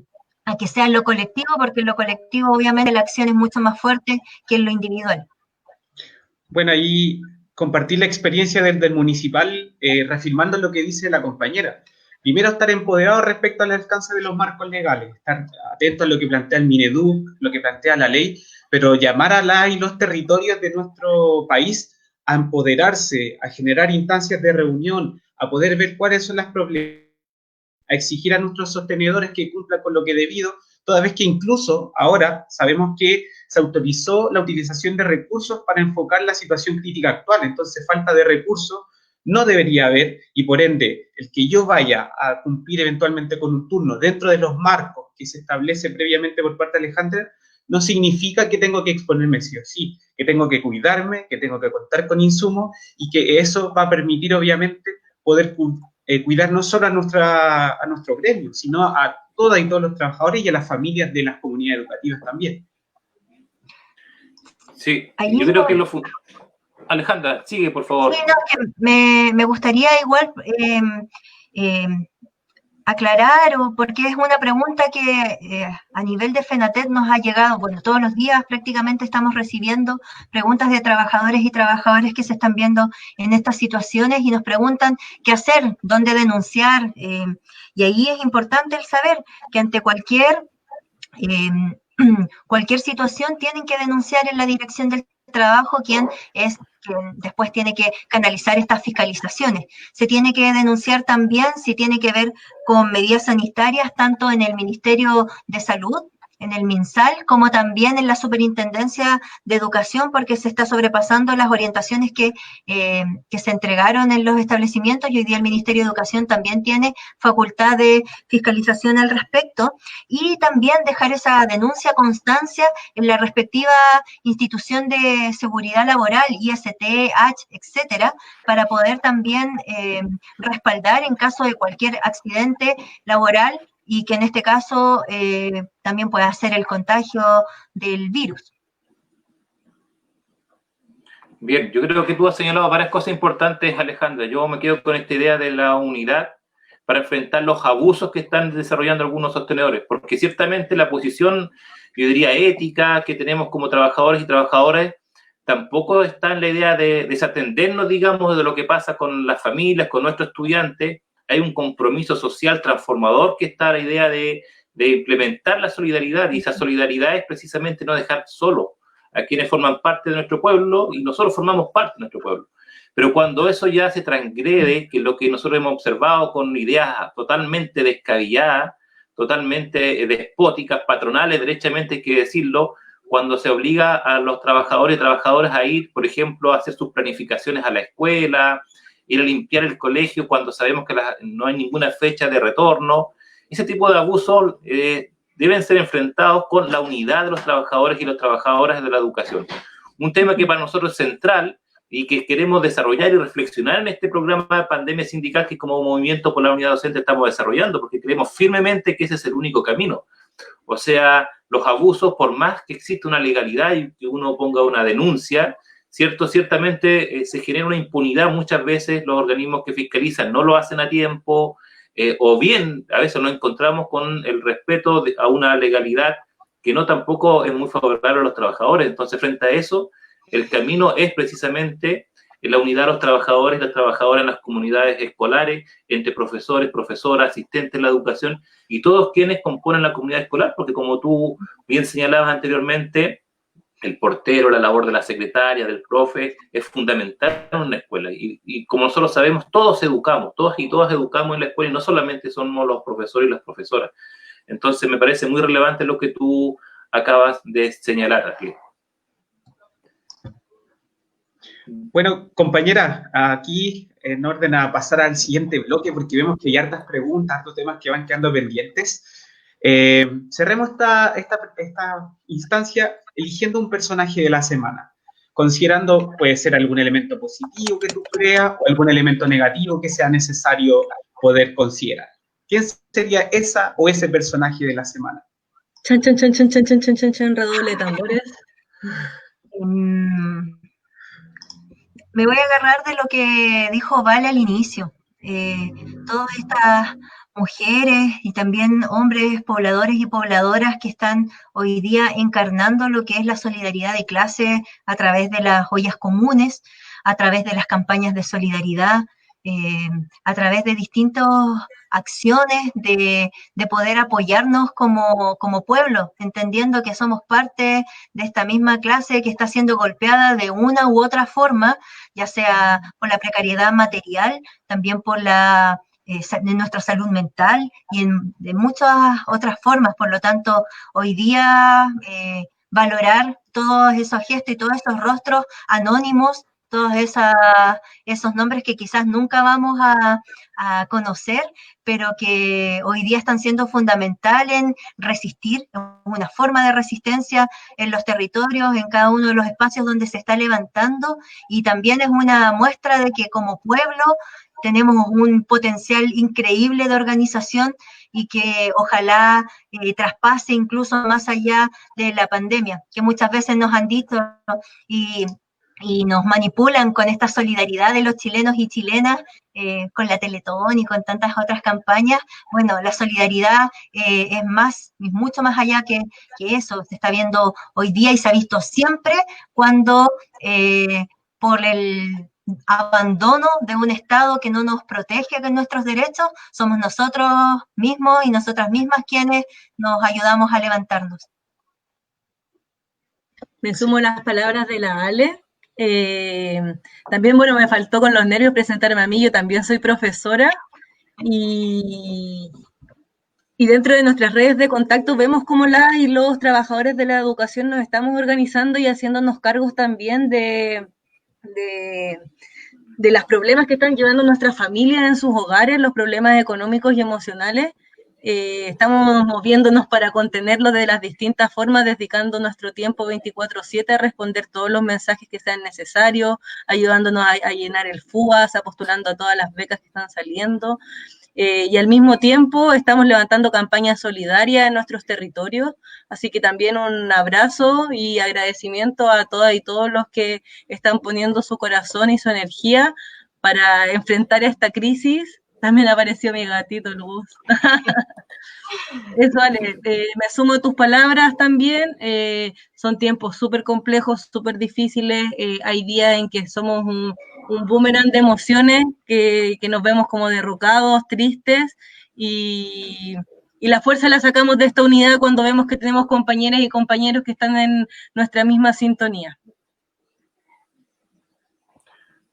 que sea en lo colectivo, porque en lo colectivo obviamente la acción es mucho más fuerte que en lo individual. Bueno, ahí compartir la experiencia del municipal, reafirmando lo que dice la compañera. Primero, estar empoderado respecto al alcance de los marcos legales, estar atento a lo que plantea el Mineduc, lo que plantea la ley, pero llamar a las y los territorios de nuestro país a empoderarse, a generar instancias de reunión, a poder ver cuáles son las problemáticas, a exigir a nuestros sostenedores que cumplan con lo que debido, toda vez que incluso ahora sabemos que se autorizó la utilización de recursos para enfocar la situación crítica actual. Entonces, falta de recursos no debería haber, y por ende, el que yo vaya a cumplir eventualmente con un turno dentro de los marcos que se establece previamente por parte de Alejandra, no significa que tengo que exponerme sí o sí, que tengo que cuidarme, que tengo que contar con insumos, y que eso va a permitir, obviamente, poder cuidar no solo a nuestro gremio, sino a todas y todos los trabajadores y a las familias de las comunidades educativas también. Sí, yo creo que Alejandra, sigue, por favor. Sí, no, que me gustaría igual aclarar, o porque es una pregunta que a nivel de FENATED nos ha llegado, bueno, todos los días prácticamente estamos recibiendo preguntas de trabajadores y trabajadoras que se están viendo en estas situaciones y nos preguntan qué hacer, dónde denunciar, y ahí es importante el saber que ante cualquier situación tienen que denunciar en la Dirección del Trabajo, quien después tiene que canalizar estas fiscalizaciones. Se tiene que denunciar también si tiene que ver con medidas sanitarias, tanto en el Ministerio de Salud, en el MinSal, como también en la Superintendencia de Educación, porque se está sobrepasando las orientaciones que se entregaron en los establecimientos, y hoy día el Ministerio de Educación también tiene facultad de fiscalización al respecto, y también dejar esa denuncia, constancia en la respectiva institución de seguridad laboral, IST, H, etcétera, para poder también respaldar en caso de cualquier accidente laboral, y que en este caso también pueda ser el contagio del virus. Bien, yo creo que tú has señalado varias cosas importantes, Alejandra. Yo me quedo con esta idea de la unidad para enfrentar los abusos que están desarrollando algunos sostenedores, porque ciertamente la posición, yo diría, ética que tenemos como trabajadores y trabajadoras tampoco está en la idea de desatendernos, digamos, de lo que pasa con las familias, con nuestros estudiantes. Hay un compromiso social transformador que está la idea de implementar la solidaridad, y esa solidaridad es precisamente no dejar solo a quienes forman parte de nuestro pueblo, y nosotros formamos parte de nuestro pueblo. Pero cuando eso ya se transgrede, que es lo que nosotros hemos observado con ideas totalmente descabelladas, totalmente despóticas, patronales, derechamente hay que decirlo, cuando se obliga a los trabajadores y trabajadoras a ir, por ejemplo, a hacer sus planificaciones a la escuela, ir a limpiar el colegio cuando sabemos que no hay ninguna fecha de retorno. Ese tipo de abusos deben ser enfrentados con la unidad de los trabajadores y las trabajadoras de la educación. Un tema que para nosotros es central y que queremos desarrollar y reflexionar en este programa de Pandemia Sindical que como Movimiento por la Unidad Docente estamos desarrollando, porque creemos firmemente que ese es el único camino. O sea, los abusos, por más que exista una legalidad y que uno ponga una denuncia, ¿cierto? Ciertamente se genera una impunidad muchas veces, los organismos que fiscalizan no lo hacen a tiempo, o bien a veces nos encontramos con el respeto a una legalidad que no tampoco es muy favorable a los trabajadores. Entonces, frente a eso, el camino es precisamente la unidad de los trabajadores y las trabajadoras en las comunidades escolares, entre profesores, profesoras, asistentes de la educación y todos quienes componen la comunidad escolar, porque como tú bien señalabas anteriormente, el portero, la labor de la secretaria, del profe, es fundamental en una escuela. Y como nosotros sabemos, todos educamos, todas y todas educamos en la escuela, y no solamente somos los profesores y las profesoras. Entonces, me parece muy relevante lo que tú acabas de señalar aquí. Bueno, compañera, aquí en orden a pasar al siguiente bloque, porque vemos que hay hartas preguntas, hartos temas que van quedando pendientes. Cerremos esta instancia eligiendo un personaje de la semana, considerando, puede ser algún elemento positivo que tú creas o algún elemento negativo que sea necesario poder considerar. ¿Quién sería esa o ese personaje de la semana? Chan, chan, chan, chan, chan, chan, chan, chan, chan, redoble de tambores. Me voy a agarrar de lo que dijo Vale al inicio. Todas estas mujeres y también hombres pobladores y pobladoras que están hoy día encarnando lo que es la solidaridad de clase a través de las ollas comunes, a través de las campañas de solidaridad, a través de distintas acciones de poder apoyarnos como pueblo, entendiendo que somos parte de esta misma clase que está siendo golpeada de una u otra forma, ya sea por la precariedad material, también por de nuestra salud mental y de muchas otras formas. Por lo tanto, hoy día valorar todos esos gestos y todos esos rostros anónimos, todos esos nombres que quizás nunca vamos a conocer, pero que hoy día están siendo fundamentales en resistir, una forma de resistencia en los territorios, en cada uno de los espacios donde se está levantando, y también es una muestra de que como pueblo tenemos un potencial increíble de organización y que ojalá traspase incluso más allá de la pandemia, que muchas veces nos han dicho, y y nos manipulan con esta solidaridad de los chilenos y chilenas, con la Teletón y con tantas otras campañas. Bueno, la solidaridad es mucho más allá que eso. Se está viendo hoy día y se ha visto siempre cuando por el abandono de un Estado que no nos protege con nuestros derechos, somos nosotros mismos y nosotras mismas quienes nos ayudamos a levantarnos. Me sumo a las palabras de la Ale. También, bueno, me faltó con los nervios presentarme a mí, yo también soy profesora y dentro de nuestras redes de contacto vemos cómo las y los trabajadores de la educación nos estamos organizando y haciéndonos cargos también de los problemas que están llevando nuestras familias en sus hogares, los problemas económicos y emocionales. Estamos moviéndonos para contenerlo de las distintas formas, dedicando nuestro tiempo 24/7 a responder todos los mensajes que sean necesarios, ayudándonos a llenar el FUAS, postulando a todas las becas que están saliendo. Y al mismo tiempo estamos levantando campañas solidarias en nuestros territorios, así que también un abrazo y agradecimiento a todas y todos los que están poniendo su corazón y su energía para enfrentar esta crisis. También apareció mi gatito Luz. Eso, Ale, me sumo a tus palabras también. Son tiempos súper complejos, súper difíciles. Hay días en que somos un boomerang de emociones, que nos vemos como derrocados, tristes, y la fuerza la sacamos de esta unidad cuando vemos que tenemos compañeras y compañeros que están en nuestra misma sintonía.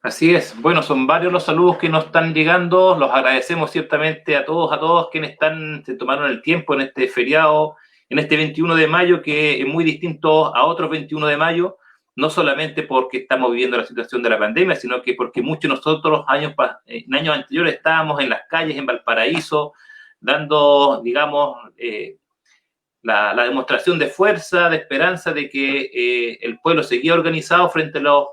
Así es. Bueno, son varios los saludos que nos están llegando. Los agradecemos ciertamente a todos quienes se tomaron el tiempo en este feriado, en este 21 de mayo, que es muy distinto a otros 21 de mayo, no solamente porque estamos viviendo la situación de la pandemia, sino que porque muchos de nosotros en años anteriores estábamos en las calles, en Valparaíso, dando, digamos, la demostración de fuerza, de esperanza de que el pueblo seguía organizado frente a los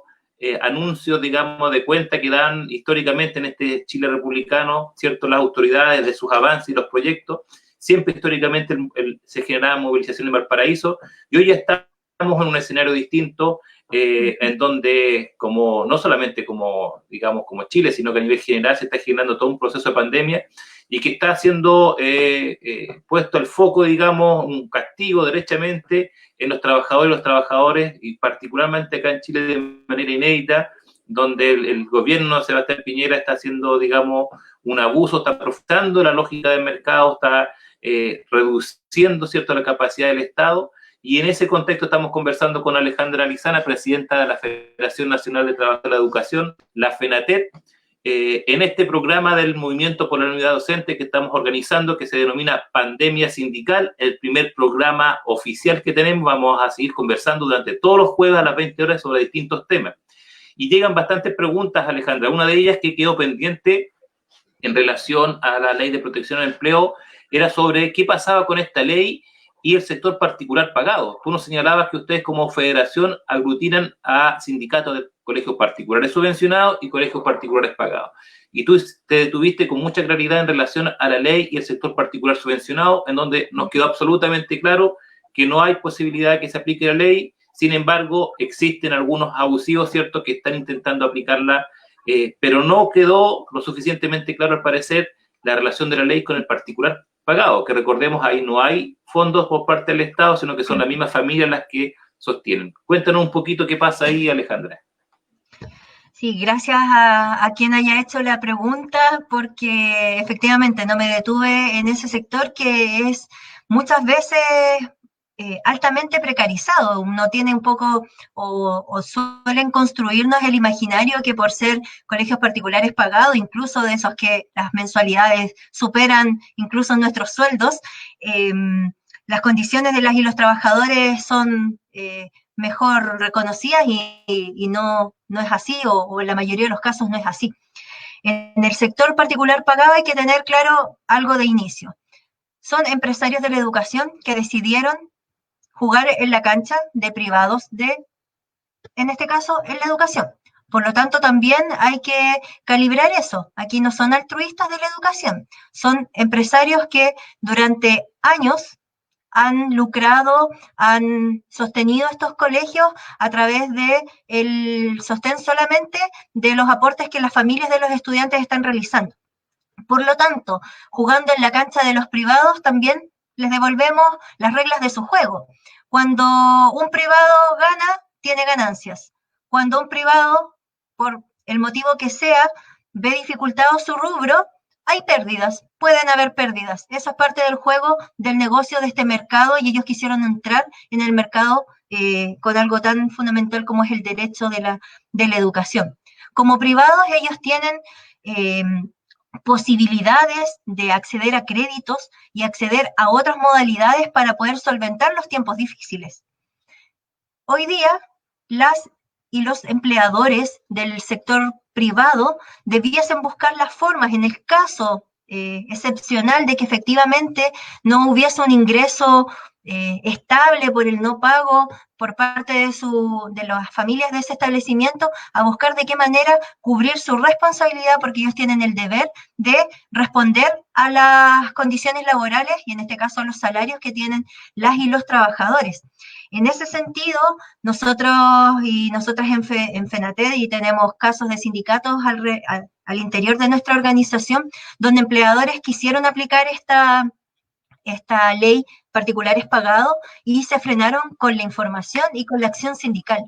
anuncios, digamos, de cuenta que dan históricamente en este Chile republicano, ¿cierto?, las autoridades de sus avances y los proyectos. Siempre históricamente se generaba movilización en Valparaíso, y hoy ya estamos en un escenario distinto, en donde, no solamente como Chile, sino que a nivel general se está generando todo un proceso de pandemia, y que está siendo puesto el foco, digamos, un castigo derechamente en los trabajadores, y particularmente acá en Chile de manera inédita, donde el gobierno de Sebastián Piñera está haciendo, digamos, un abuso, está profitando la lógica del mercado, está reduciendo, ¿cierto?, la capacidad del Estado. Y en ese contexto estamos conversando con Alejandra Lizana, presidenta de la Federación Nacional de Trabajo de la Educación, la FENATED, en este programa del Movimiento por la Unidad Docente que estamos organizando, que se denomina Pandemia Sindical, el primer programa oficial que tenemos. Vamos a seguir conversando durante todos los jueves a las 20 horas sobre distintos temas. Y llegan bastantes preguntas, Alejandra. Una de ellas que quedó pendiente en relación a la Ley de Protección al Empleo era sobre qué pasaba con esta ley y el sector particular pagado. Tú nos señalabas que ustedes como federación aglutinan a sindicatos de colegios particulares subvencionados y colegios particulares pagados. Y tú te detuviste con mucha claridad en relación a la ley y el sector particular subvencionado, en donde nos quedó absolutamente claro que no hay posibilidad de que se aplique la ley. Sin embargo, existen algunos abusivos, ¿cierto?, que están intentando aplicarla, pero no quedó lo suficientemente claro, al parecer, la relación de la ley con el particular pagado, que recordemos, ahí no hay fondos por parte del Estado, sino que son las mismas familias las que sostienen. Cuéntanos un poquito qué pasa ahí, Alejandra. Sí, gracias a quien haya hecho la pregunta, porque efectivamente no me detuve en ese sector que es muchas veces altamente precarizado. Uno tiene un poco, o suelen construirnos el imaginario que por ser colegios particulares pagados, incluso de esos que las mensualidades superan incluso nuestros sueldos, las condiciones de las y los trabajadores son mejor reconocidas, y no es así, o en la mayoría de los casos no es así. En el sector particular pagado hay que tener claro algo de inicio. Son empresarios de la educación que decidieron jugar en la cancha de privados en este caso, en la educación. Por lo tanto, también hay que calibrar eso. Aquí no son altruistas de la educación, son empresarios que durante años han lucrado, han sostenido estos colegios a través del sostén solamente de los aportes que las familias de los estudiantes están realizando. Por lo tanto, jugando en la cancha de los privados, también les devolvemos las reglas de su juego. Cuando un privado gana, tiene ganancias. Cuando un privado, por el motivo que sea, ve dificultado su rubro, hay pérdidas, pueden haber pérdidas. Eso es parte del juego, del negocio de este mercado, y ellos quisieron entrar en el mercado con algo tan fundamental como es el derecho de la educación. Como privados, ellos tienen posibilidades de acceder a créditos y acceder a otras modalidades para poder solventar los tiempos difíciles. Hoy día, las y los empleadores del sector privado debiesen buscar las formas, en el caso excepcional de que efectivamente no hubiese un ingreso estable por el no pago por parte de las familias de ese establecimiento, a buscar de qué manera cubrir su responsabilidad, porque ellos tienen el deber de responder a las condiciones laborales y en este caso a los salarios que tienen las y los trabajadores. En ese sentido, nosotros y nosotras en FENATED y tenemos casos de sindicatos al interior de nuestra organización donde empleadores quisieron aplicar esta ley particulares pagados y se frenaron con la información y con la acción sindical.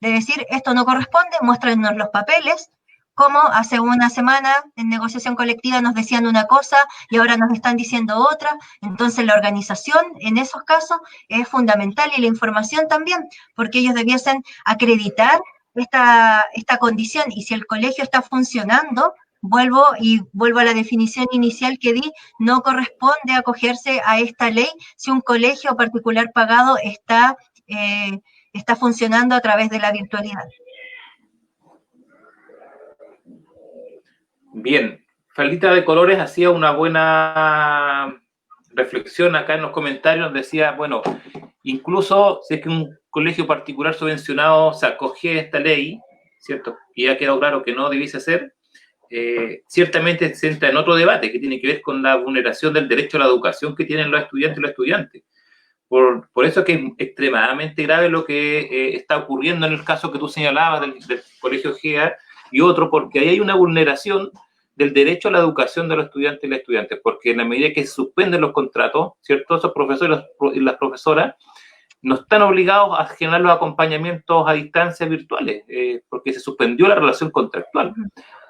De decir, esto no corresponde, muéstranos los papeles, como hace una semana en negociación colectiva nos decían una cosa y ahora nos están diciendo otra. Entonces la organización en esos casos es fundamental y la información también, porque ellos debiesen acreditar esta condición, y si el colegio está funcionando, vuelvo a la definición inicial que di, no corresponde acogerse a esta ley si un colegio particular pagado está funcionando a través de la virtualidad. Bien, Faldita de Colores hacía una buena reflexión acá en los comentarios, decía, bueno, incluso si es que un colegio particular subvencionado se acoge a esta ley, ¿cierto? Y ha quedado claro que no debiese ser, ciertamente se entra en otro debate que tiene que ver con la vulneración del derecho a la educación que tienen los estudiantes y los estudiantes. Por eso es que es extremadamente grave lo que está ocurriendo en el caso que tú señalabas del Colegio GEA y otro, porque ahí hay una vulneración del derecho a la educación de los estudiantes y las estudiantes, porque en la medida que se suspenden los contratos, ¿cierto? Esos profesores y las profesoras no están obligados a generar los acompañamientos a distancia virtuales, porque se suspendió la relación contractual.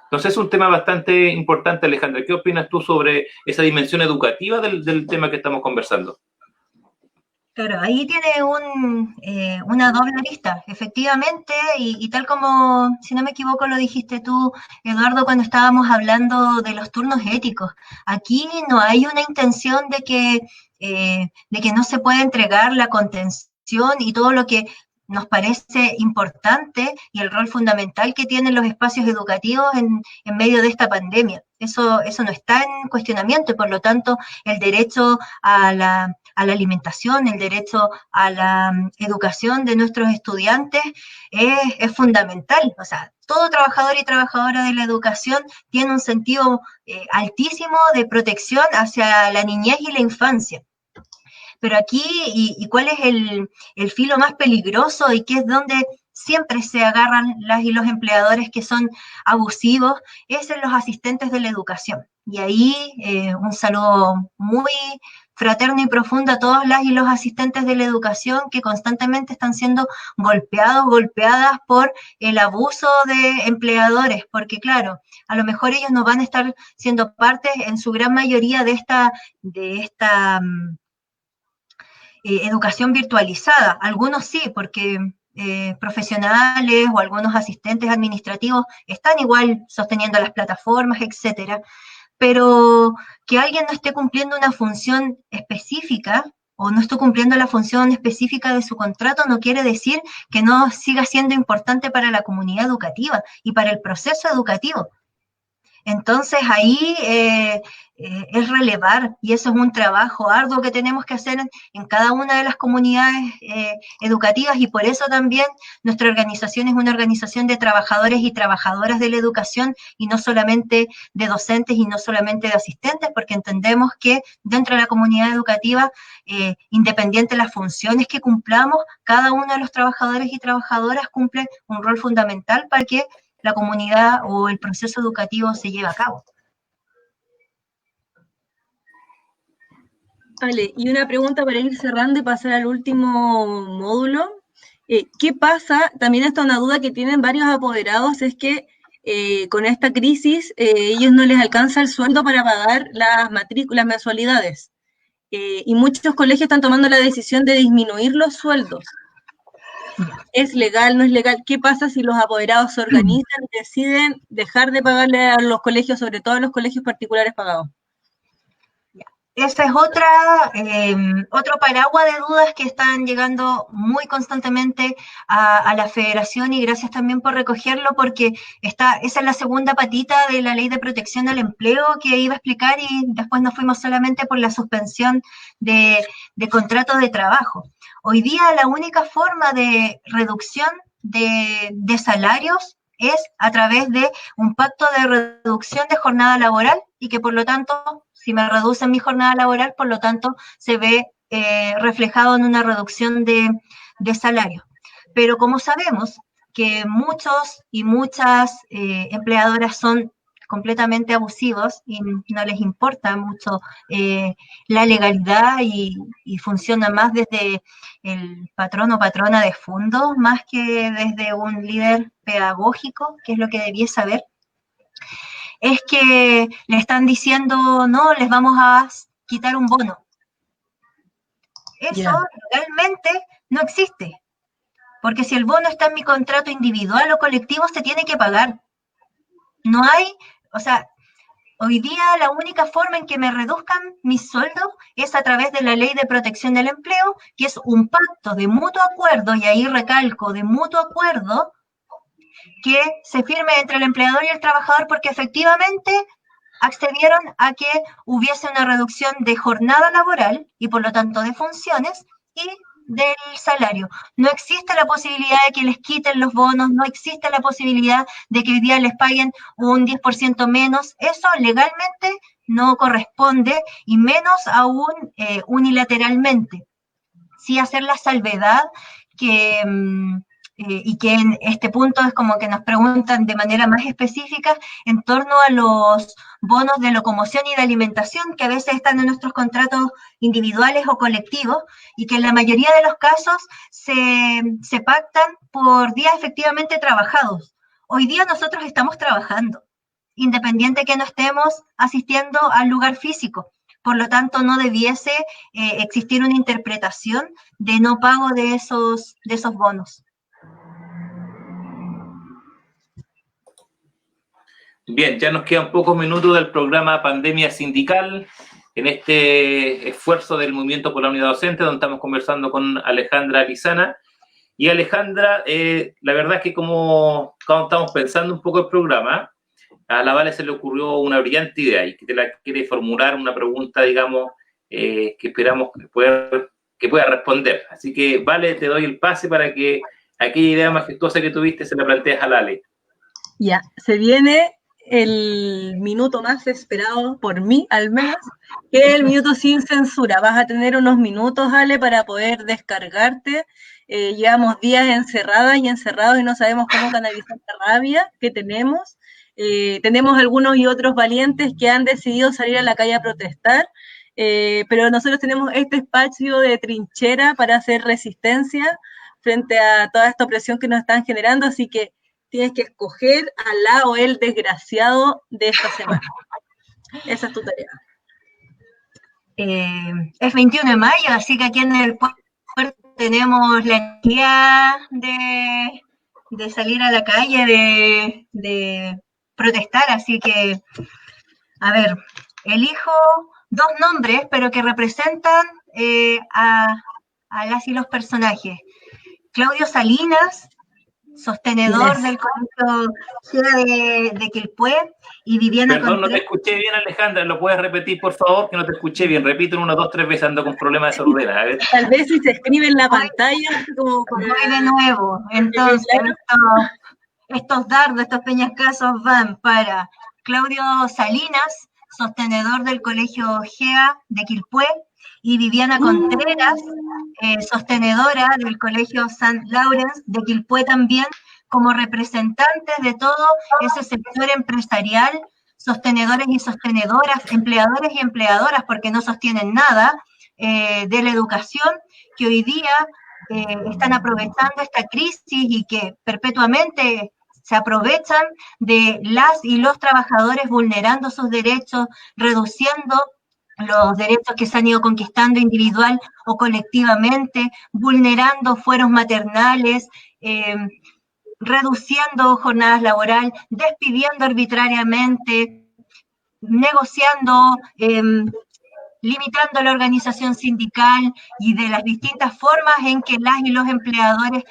Entonces es un tema bastante importante, Alejandra. ¿Qué opinas tú sobre esa dimensión educativa del tema que estamos conversando? Claro, ahí tiene una doble arista, efectivamente, y tal como, si no me equivoco, lo dijiste tú, Eduardo, cuando estábamos hablando de los turnos éticos. Aquí no hay una intención de que no se pueda entregar la contención y todo lo que nos parece importante y el rol fundamental que tienen los espacios educativos en medio de esta pandemia. Eso no está en cuestionamiento y por lo tanto el derecho a la alimentación, el derecho a la educación de nuestros estudiantes es fundamental. O sea, todo trabajador y trabajadora de la educación tiene un sentido altísimo de protección hacia la niñez y la infancia. Pero aquí, ¿y cuál es el filo más peligroso y qué es donde siempre se agarran las y los empleadores que son abusivos? Es en los asistentes de la educación. Y ahí un saludo muy fraterno y profundo a todos las y los asistentes de la educación que constantemente están siendo golpeadas por el abuso de empleadores, porque claro, a lo mejor ellos no van a estar siendo parte en su gran mayoría de esta educación virtualizada. Algunos sí, porque profesionales o algunos asistentes administrativos están igual sosteniendo las plataformas, etcétera, pero que alguien no esté cumpliendo una función específica o no esté cumpliendo la función específica de su contrato no quiere decir que no siga siendo importante para la comunidad educativa y para el proceso educativo. Entonces ahí es relevar, y eso es un trabajo arduo que tenemos que hacer en cada una de las comunidades educativas, y por eso también nuestra organización es una organización de trabajadores y trabajadoras de la educación, y no solamente de docentes y no solamente de asistentes, porque entendemos que dentro de la comunidad educativa, independiente de las funciones que cumplamos, cada uno de los trabajadores y trabajadoras cumple un rol fundamental para que la comunidad o el proceso educativo se lleve a cabo. Vale, y una pregunta para ir cerrando y pasar al último módulo. ¿Qué pasa? También está una duda que tienen varios apoderados, es que con esta crisis ellos no les alcanza el sueldo para pagar las matrículas, mensualidades. Y muchos colegios están tomando la decisión de disminuir los sueldos. ¿Es legal, no es legal? ¿Qué pasa si los apoderados se organizan y deciden dejar de pagarle a los colegios, sobre todo a los colegios particulares pagados? Ese es otro paraguas de dudas que están llegando muy constantemente a la federación, y gracias también por recogerlo, porque esa es la segunda patita de la ley de protección al empleo que iba a explicar, y después nos fuimos solamente por la suspensión de contratos de trabajo. Hoy día la única forma de reducción de salarios es a través de un pacto de reducción de jornada laboral, y que por lo tanto, si me reducen mi jornada laboral, por lo tanto se ve reflejado en una reducción de salario. Pero como sabemos que muchos y muchas empleadoras son completamente abusivos y no les importa mucho la legalidad, y funciona más desde el patrón o patrona de fondo, más que desde un líder pedagógico, que es lo que debía saber, es que le están diciendo, no, les vamos a quitar un bono. Eso realmente no existe, porque si el bono está en mi contrato individual o colectivo, se tiene que pagar. No hay, o sea, hoy día la única forma en que me reduzcan mis sueldos es a través de la ley de protección del empleo, que es un pacto de mutuo acuerdo, y ahí recalco, de mutuo acuerdo, que se firme entre el empleador y el trabajador, porque efectivamente accedieron a que hubiese una reducción de jornada laboral y por lo tanto de funciones y del salario. No existe la posibilidad de que les quiten los bonos, no existe la posibilidad de que hoy día les paguen un 10% menos. Eso legalmente no corresponde, y menos aún unilateralmente. Sí hacer la salvedad que... y que en este punto es como que nos preguntan de manera más específica en torno a los bonos de locomoción y de alimentación, que a veces están en nuestros contratos individuales o colectivos, y que en la mayoría de los casos se pactan por días efectivamente trabajados. Hoy día nosotros estamos trabajando, independiente que no estemos asistiendo al lugar físico. Por lo tanto, no debiese existir una interpretación de no pago de esos bonos. Bien, ya nos quedan pocos minutos del programa Pandemia Sindical, en este esfuerzo del Movimiento por la Unidad Docente, donde estamos conversando con Alejandra Lizana. Y Alejandra, la verdad es que como estamos pensando un poco el programa, a la Vale se le ocurrió una brillante idea y que te la quiere formular una pregunta, digamos, que esperamos que pueda responder. Así que, Vale, te doy el pase para que aquella idea majestuosa que tuviste se la plantees a Lale. Ya, se viene el minuto más esperado por mí, al menos, que es el minuto sin censura. Vas a tener unos minutos, Ale, para poder descargarte. Llevamos días encerradas y encerrados y no sabemos cómo canalizar la rabia que tenemos. Tenemos algunos y otros valientes que han decidido salir a la calle a protestar, pero nosotros tenemos este espacio de trinchera para hacer resistencia frente a toda esta opresión que nos están generando, así que tienes que escoger a la o el desgraciado de esta semana. Esa es tu tarea. Es 21 de mayo, así que aquí en el puerto tenemos la energía de salir a la calle, de protestar, así que, a ver, elijo 2 nombres, pero que representan a las y los personajes. Claudio Salinas sostenedor del Colegio GEA de Quilpué, y Viviana Perdón, no te Contreras. escuché bien, Alejandra, ¿lo puedes repetir, por favor? Que no te escuché bien. Repítelo 1, 2, 3 veces, ando con problemas de sordera. A ver. Tal vez si se escribe en la pantalla, como Voy de nuevo. Entonces, estos dardos, estos peñascasos van para Claudio Salinas, sostenedor del Colegio GEA de Quilpué, y Viviana Contreras, sostenedora del Colegio St. Lawrence de Quilpué también, como representantes de todo ese sector empresarial, sostenedores y sostenedoras, empleadores y empleadoras, porque no sostienen nada, de la educación, que hoy día están aprovechando esta crisis y que perpetuamente se aprovechan de las y los trabajadores vulnerando sus derechos, reduciendo los derechos que se han ido conquistando individual o colectivamente, vulnerando fueros maternales, reduciendo jornadas laborales, despidiendo arbitrariamente, negociando, limitando la organización sindical y de las distintas formas en que las y los empleadores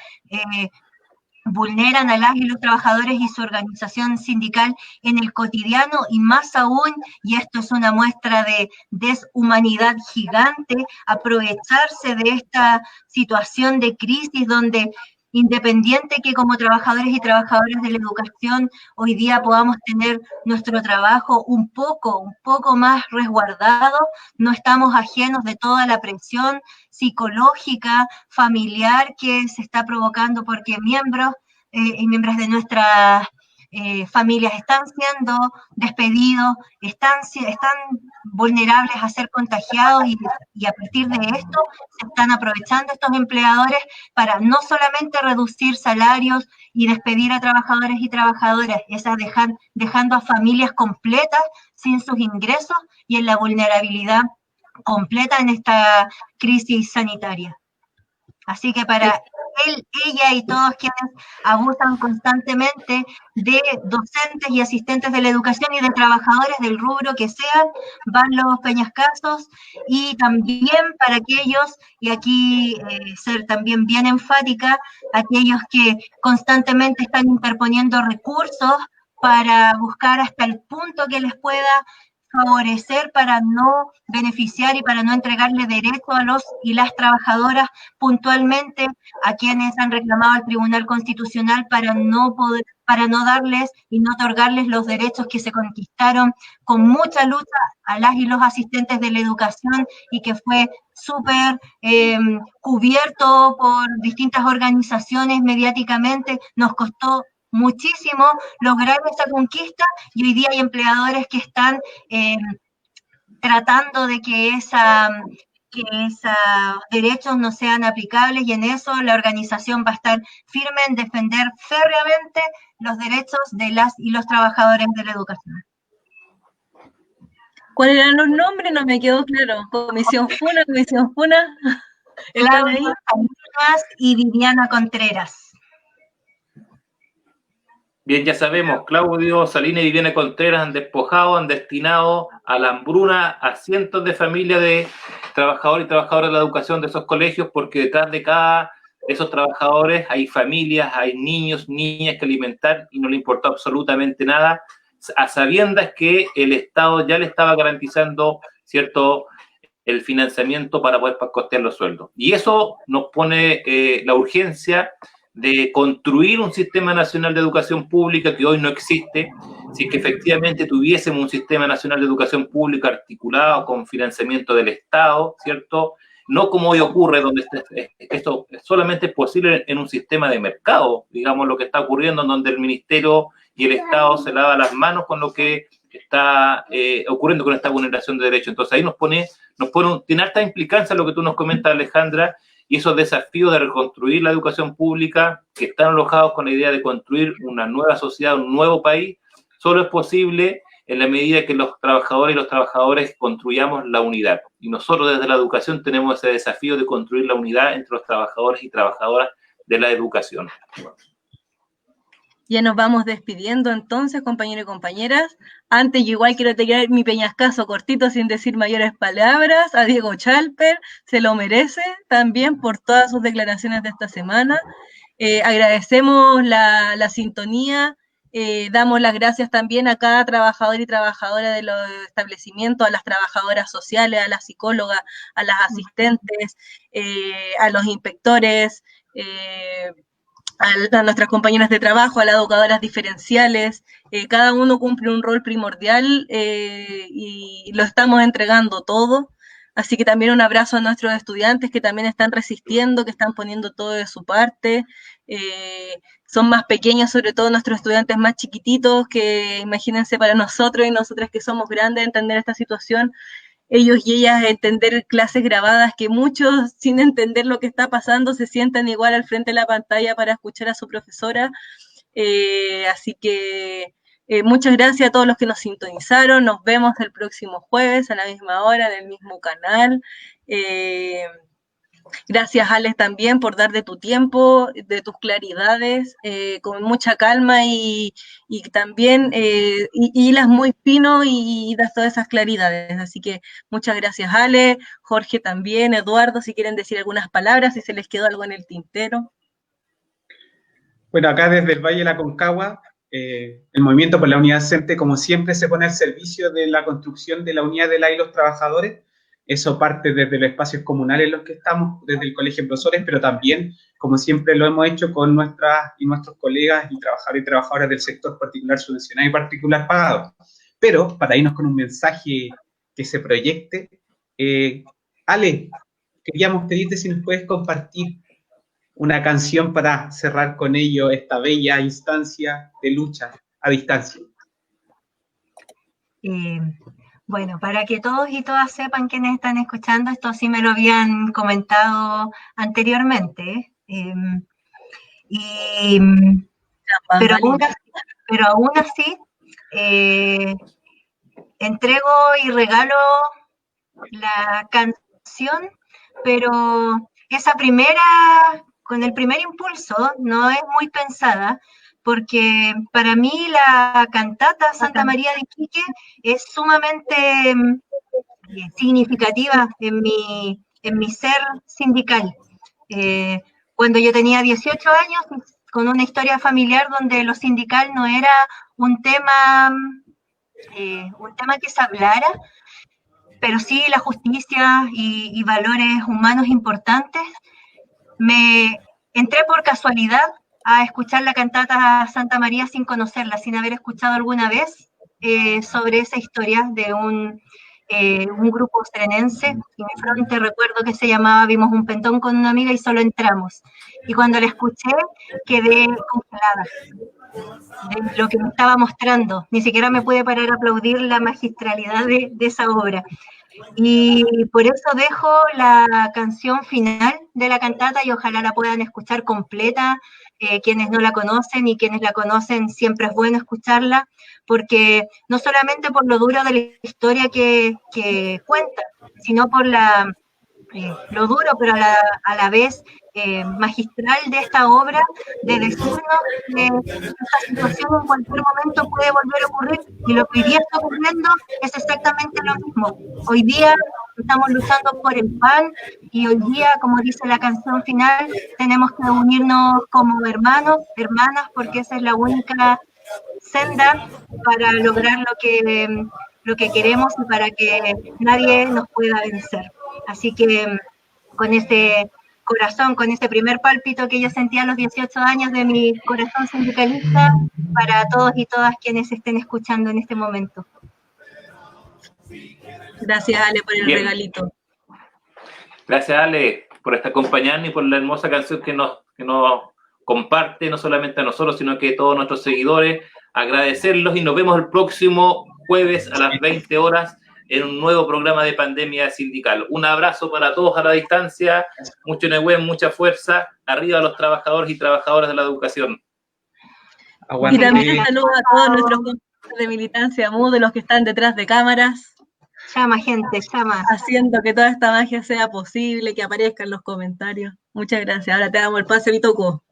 vulneran a las y los trabajadores y su organización sindical en el cotidiano, y más aún, y esto es una muestra de deshumanidad gigante, aprovecharse de esta situación de crisis donde, independiente que como trabajadores y trabajadoras de la educación hoy día podamos tener nuestro trabajo un poco más resguardado, no estamos ajenos de toda la presión psicológica, familiar que se está provocando porque miembros y miembros de nuestras familias están siendo despedidos, están vulnerables a ser contagiados, y a partir de esto se están aprovechando estos empleadores para no solamente reducir salarios y despedir a trabajadores y trabajadoras, es dejando a familias completas sin sus ingresos y en la vulnerabilidad completa en esta crisis sanitaria. Así que para él, ella y todos quienes abusan constantemente de docentes y asistentes de la educación y de trabajadores del rubro que sean, van los peñascasos. Y también para aquellos, y aquí ser también bien enfática, aquellos que constantemente están interponiendo recursos para buscar hasta el punto que les pueda favorecer para no beneficiar y para no entregarle derecho a los y las trabajadoras puntualmente, a quienes han reclamado al Tribunal Constitucional para no darles y no otorgarles los derechos que se conquistaron con mucha lucha a las y los asistentes de la educación, y que fue súper cubierto por distintas organizaciones mediáticamente. Nos costó muchísimo lograr esta conquista, y hoy día hay empleadores que están tratando de que esos derechos no sean aplicables, y en eso la organización va a estar firme en defender férreamente los derechos de las y los trabajadores de la educación. ¿Cuáles eran los nombres? No me quedó claro. Comisión Funa. Claudia Salinas y Viviana Contreras. Bien, ya sabemos, Claudio Salinas y Viviana Contreras han despojado, han destinado a la hambruna a cientos de familias de trabajadores y trabajadoras de la educación de esos colegios, porque detrás de cada de esos trabajadores hay familias, hay niños, niñas que alimentar, y no le importó absolutamente nada, a sabiendas que el Estado ya le estaba garantizando, ¿cierto?, el financiamiento para poder costear los sueldos. Y eso nos pone la urgencia de construir un sistema nacional de educación pública que hoy no existe. Si es que efectivamente tuviésemos un sistema nacional de educación pública articulado con financiamiento del Estado, ¿cierto?, no como hoy ocurre, donde esto solamente es posible en un sistema de mercado, digamos, lo que está ocurriendo, en donde el Ministerio y el Estado se lavan las manos con lo que está ocurriendo con esta vulneración de derechos. Entonces ahí tiene alta implicancia lo que tú nos comentas, Alejandra, y esos desafíos de reconstruir la educación pública, que están alojados con la idea de construir una nueva sociedad, un nuevo país, solo es posible en la medida que los trabajadores y los trabajadores construyamos la unidad. Y nosotros desde la educación tenemos ese desafío de construir la unidad entre los trabajadores y trabajadoras de la educación. Ya nos vamos despidiendo entonces, compañeros y compañeras. Antes, yo igual quiero tirar mi peñascazo cortito sin decir mayores palabras a Diego Chalper. Se lo merece también por todas sus declaraciones de esta semana. Agradecemos la sintonía. Damos las gracias también a cada trabajador y trabajadora de los establecimientos, a las trabajadoras sociales, a las psicólogas, a las asistentes, a los inspectores, a nuestras compañeras de trabajo, a las educadoras diferenciales. Cada uno cumple un rol primordial y lo estamos entregando todo. Así que también un abrazo a nuestros estudiantes que también están resistiendo, que están poniendo todo de su parte. Son más pequeños, sobre todo nuestros estudiantes más chiquititos, que imagínense para nosotros y nosotras que somos grandes entender esta situación, ellos y ellas entender clases grabadas, que muchos sin entender lo que está pasando se sientan igual al frente de la pantalla para escuchar a su profesora. Así que muchas gracias a todos los que nos sintonizaron. Nos vemos el próximo jueves a la misma hora en el mismo canal. Gracias, Alex, también por dar de tu tiempo, de tus claridades, con mucha calma y también hilas muy fino y das todas esas claridades. Así que muchas gracias, Alex, Jorge también, Eduardo, si quieren decir algunas palabras, si se les quedó algo en el tintero. Bueno, acá desde el Valle de la Concagua, el Movimiento por la Unidad Docente, como siempre, se pone al servicio de la construcción de la unidad de la y los trabajadores. Eso parte desde los espacios comunales en los que estamos, desde el Colegio de Profesores, pero también, como siempre lo hemos hecho con nuestras y nuestros colegas y trabajadores y trabajadoras del sector particular subvencionado y particular pagado. Pero, para irnos con un mensaje que se proyecte, Ale, queríamos pedirte si nos puedes compartir una canción para cerrar con ello esta bella instancia de lucha a distancia. Bueno, para que todos y todas sepan quienes están escuchando, esto sí me lo habían comentado anteriormente, pero aún así entrego y regalo la canción, pero esa con el primer impulso no es muy pensada, porque para mí la cantata Santa María de Iquique es sumamente significativa en mi ser sindical. Cuando yo tenía 18 años, con una historia familiar donde lo sindical no era un tema que se hablara, pero sí la justicia y valores humanos importantes, me entré por casualidad a escuchar la cantata Santa María sin conocerla, sin haber escuchado alguna vez sobre esa historia de un grupo serenense. Fronte, recuerdo que se llamaba Vimos un pentón con una amiga y solo entramos. Y cuando la escuché, quedé congelada de lo que me estaba mostrando. Ni siquiera me pude parar a aplaudir la magistralidad de esa obra. Y por eso dejo la canción final de la cantata y ojalá la puedan escuchar completa, quienes no la conocen, y quienes la conocen siempre es bueno escucharla, porque no solamente por lo duro de la historia que cuenta, sino por lo duro, pero a la vez magistral de esta obra, de decirnos que esta situación en cualquier momento puede volver a ocurrir, y lo que hoy día está ocurriendo es exactamente lo mismo. Hoy día estamos luchando por el pan, y hoy día, como dice la canción final, tenemos que unirnos como hermanos, hermanas, porque esa es la única senda para lograr lo que queremos y para que nadie nos pueda vencer. Así que con ese corazón, con ese primer pálpito que yo sentía a los 18 años de mi corazón sindicalista, para todos y todas quienes estén escuchando en este momento. Gracias, Ale, por el regalito. Gracias, Ale, por acompañarnos y por la hermosa canción que nos comparte, no solamente a nosotros, sino que a todos nuestros seguidores. Agradecerlos y nos vemos el próximo jueves a las 20 horas en un nuevo programa de Pandemia Sindical. Un abrazo para todos a la distancia, mucho Nehuen, mucha fuerza, arriba a los trabajadores y trabajadoras de la educación. Y también saludos a todos nuestros compañeros de militancia MUD, de los que están detrás de cámaras. Llama, gente, llama. Haciendo que toda esta magia sea posible, que aparezcan los comentarios. Muchas gracias. Ahora te damos el pase, Vitoco.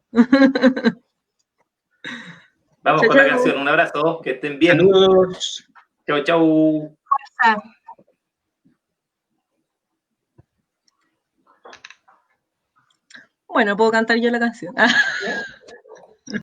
Vamos con la canción. Un abrazo, que estén bien. Saludos. Chau, chau. Fuerza. Bueno, puedo cantar yo la canción.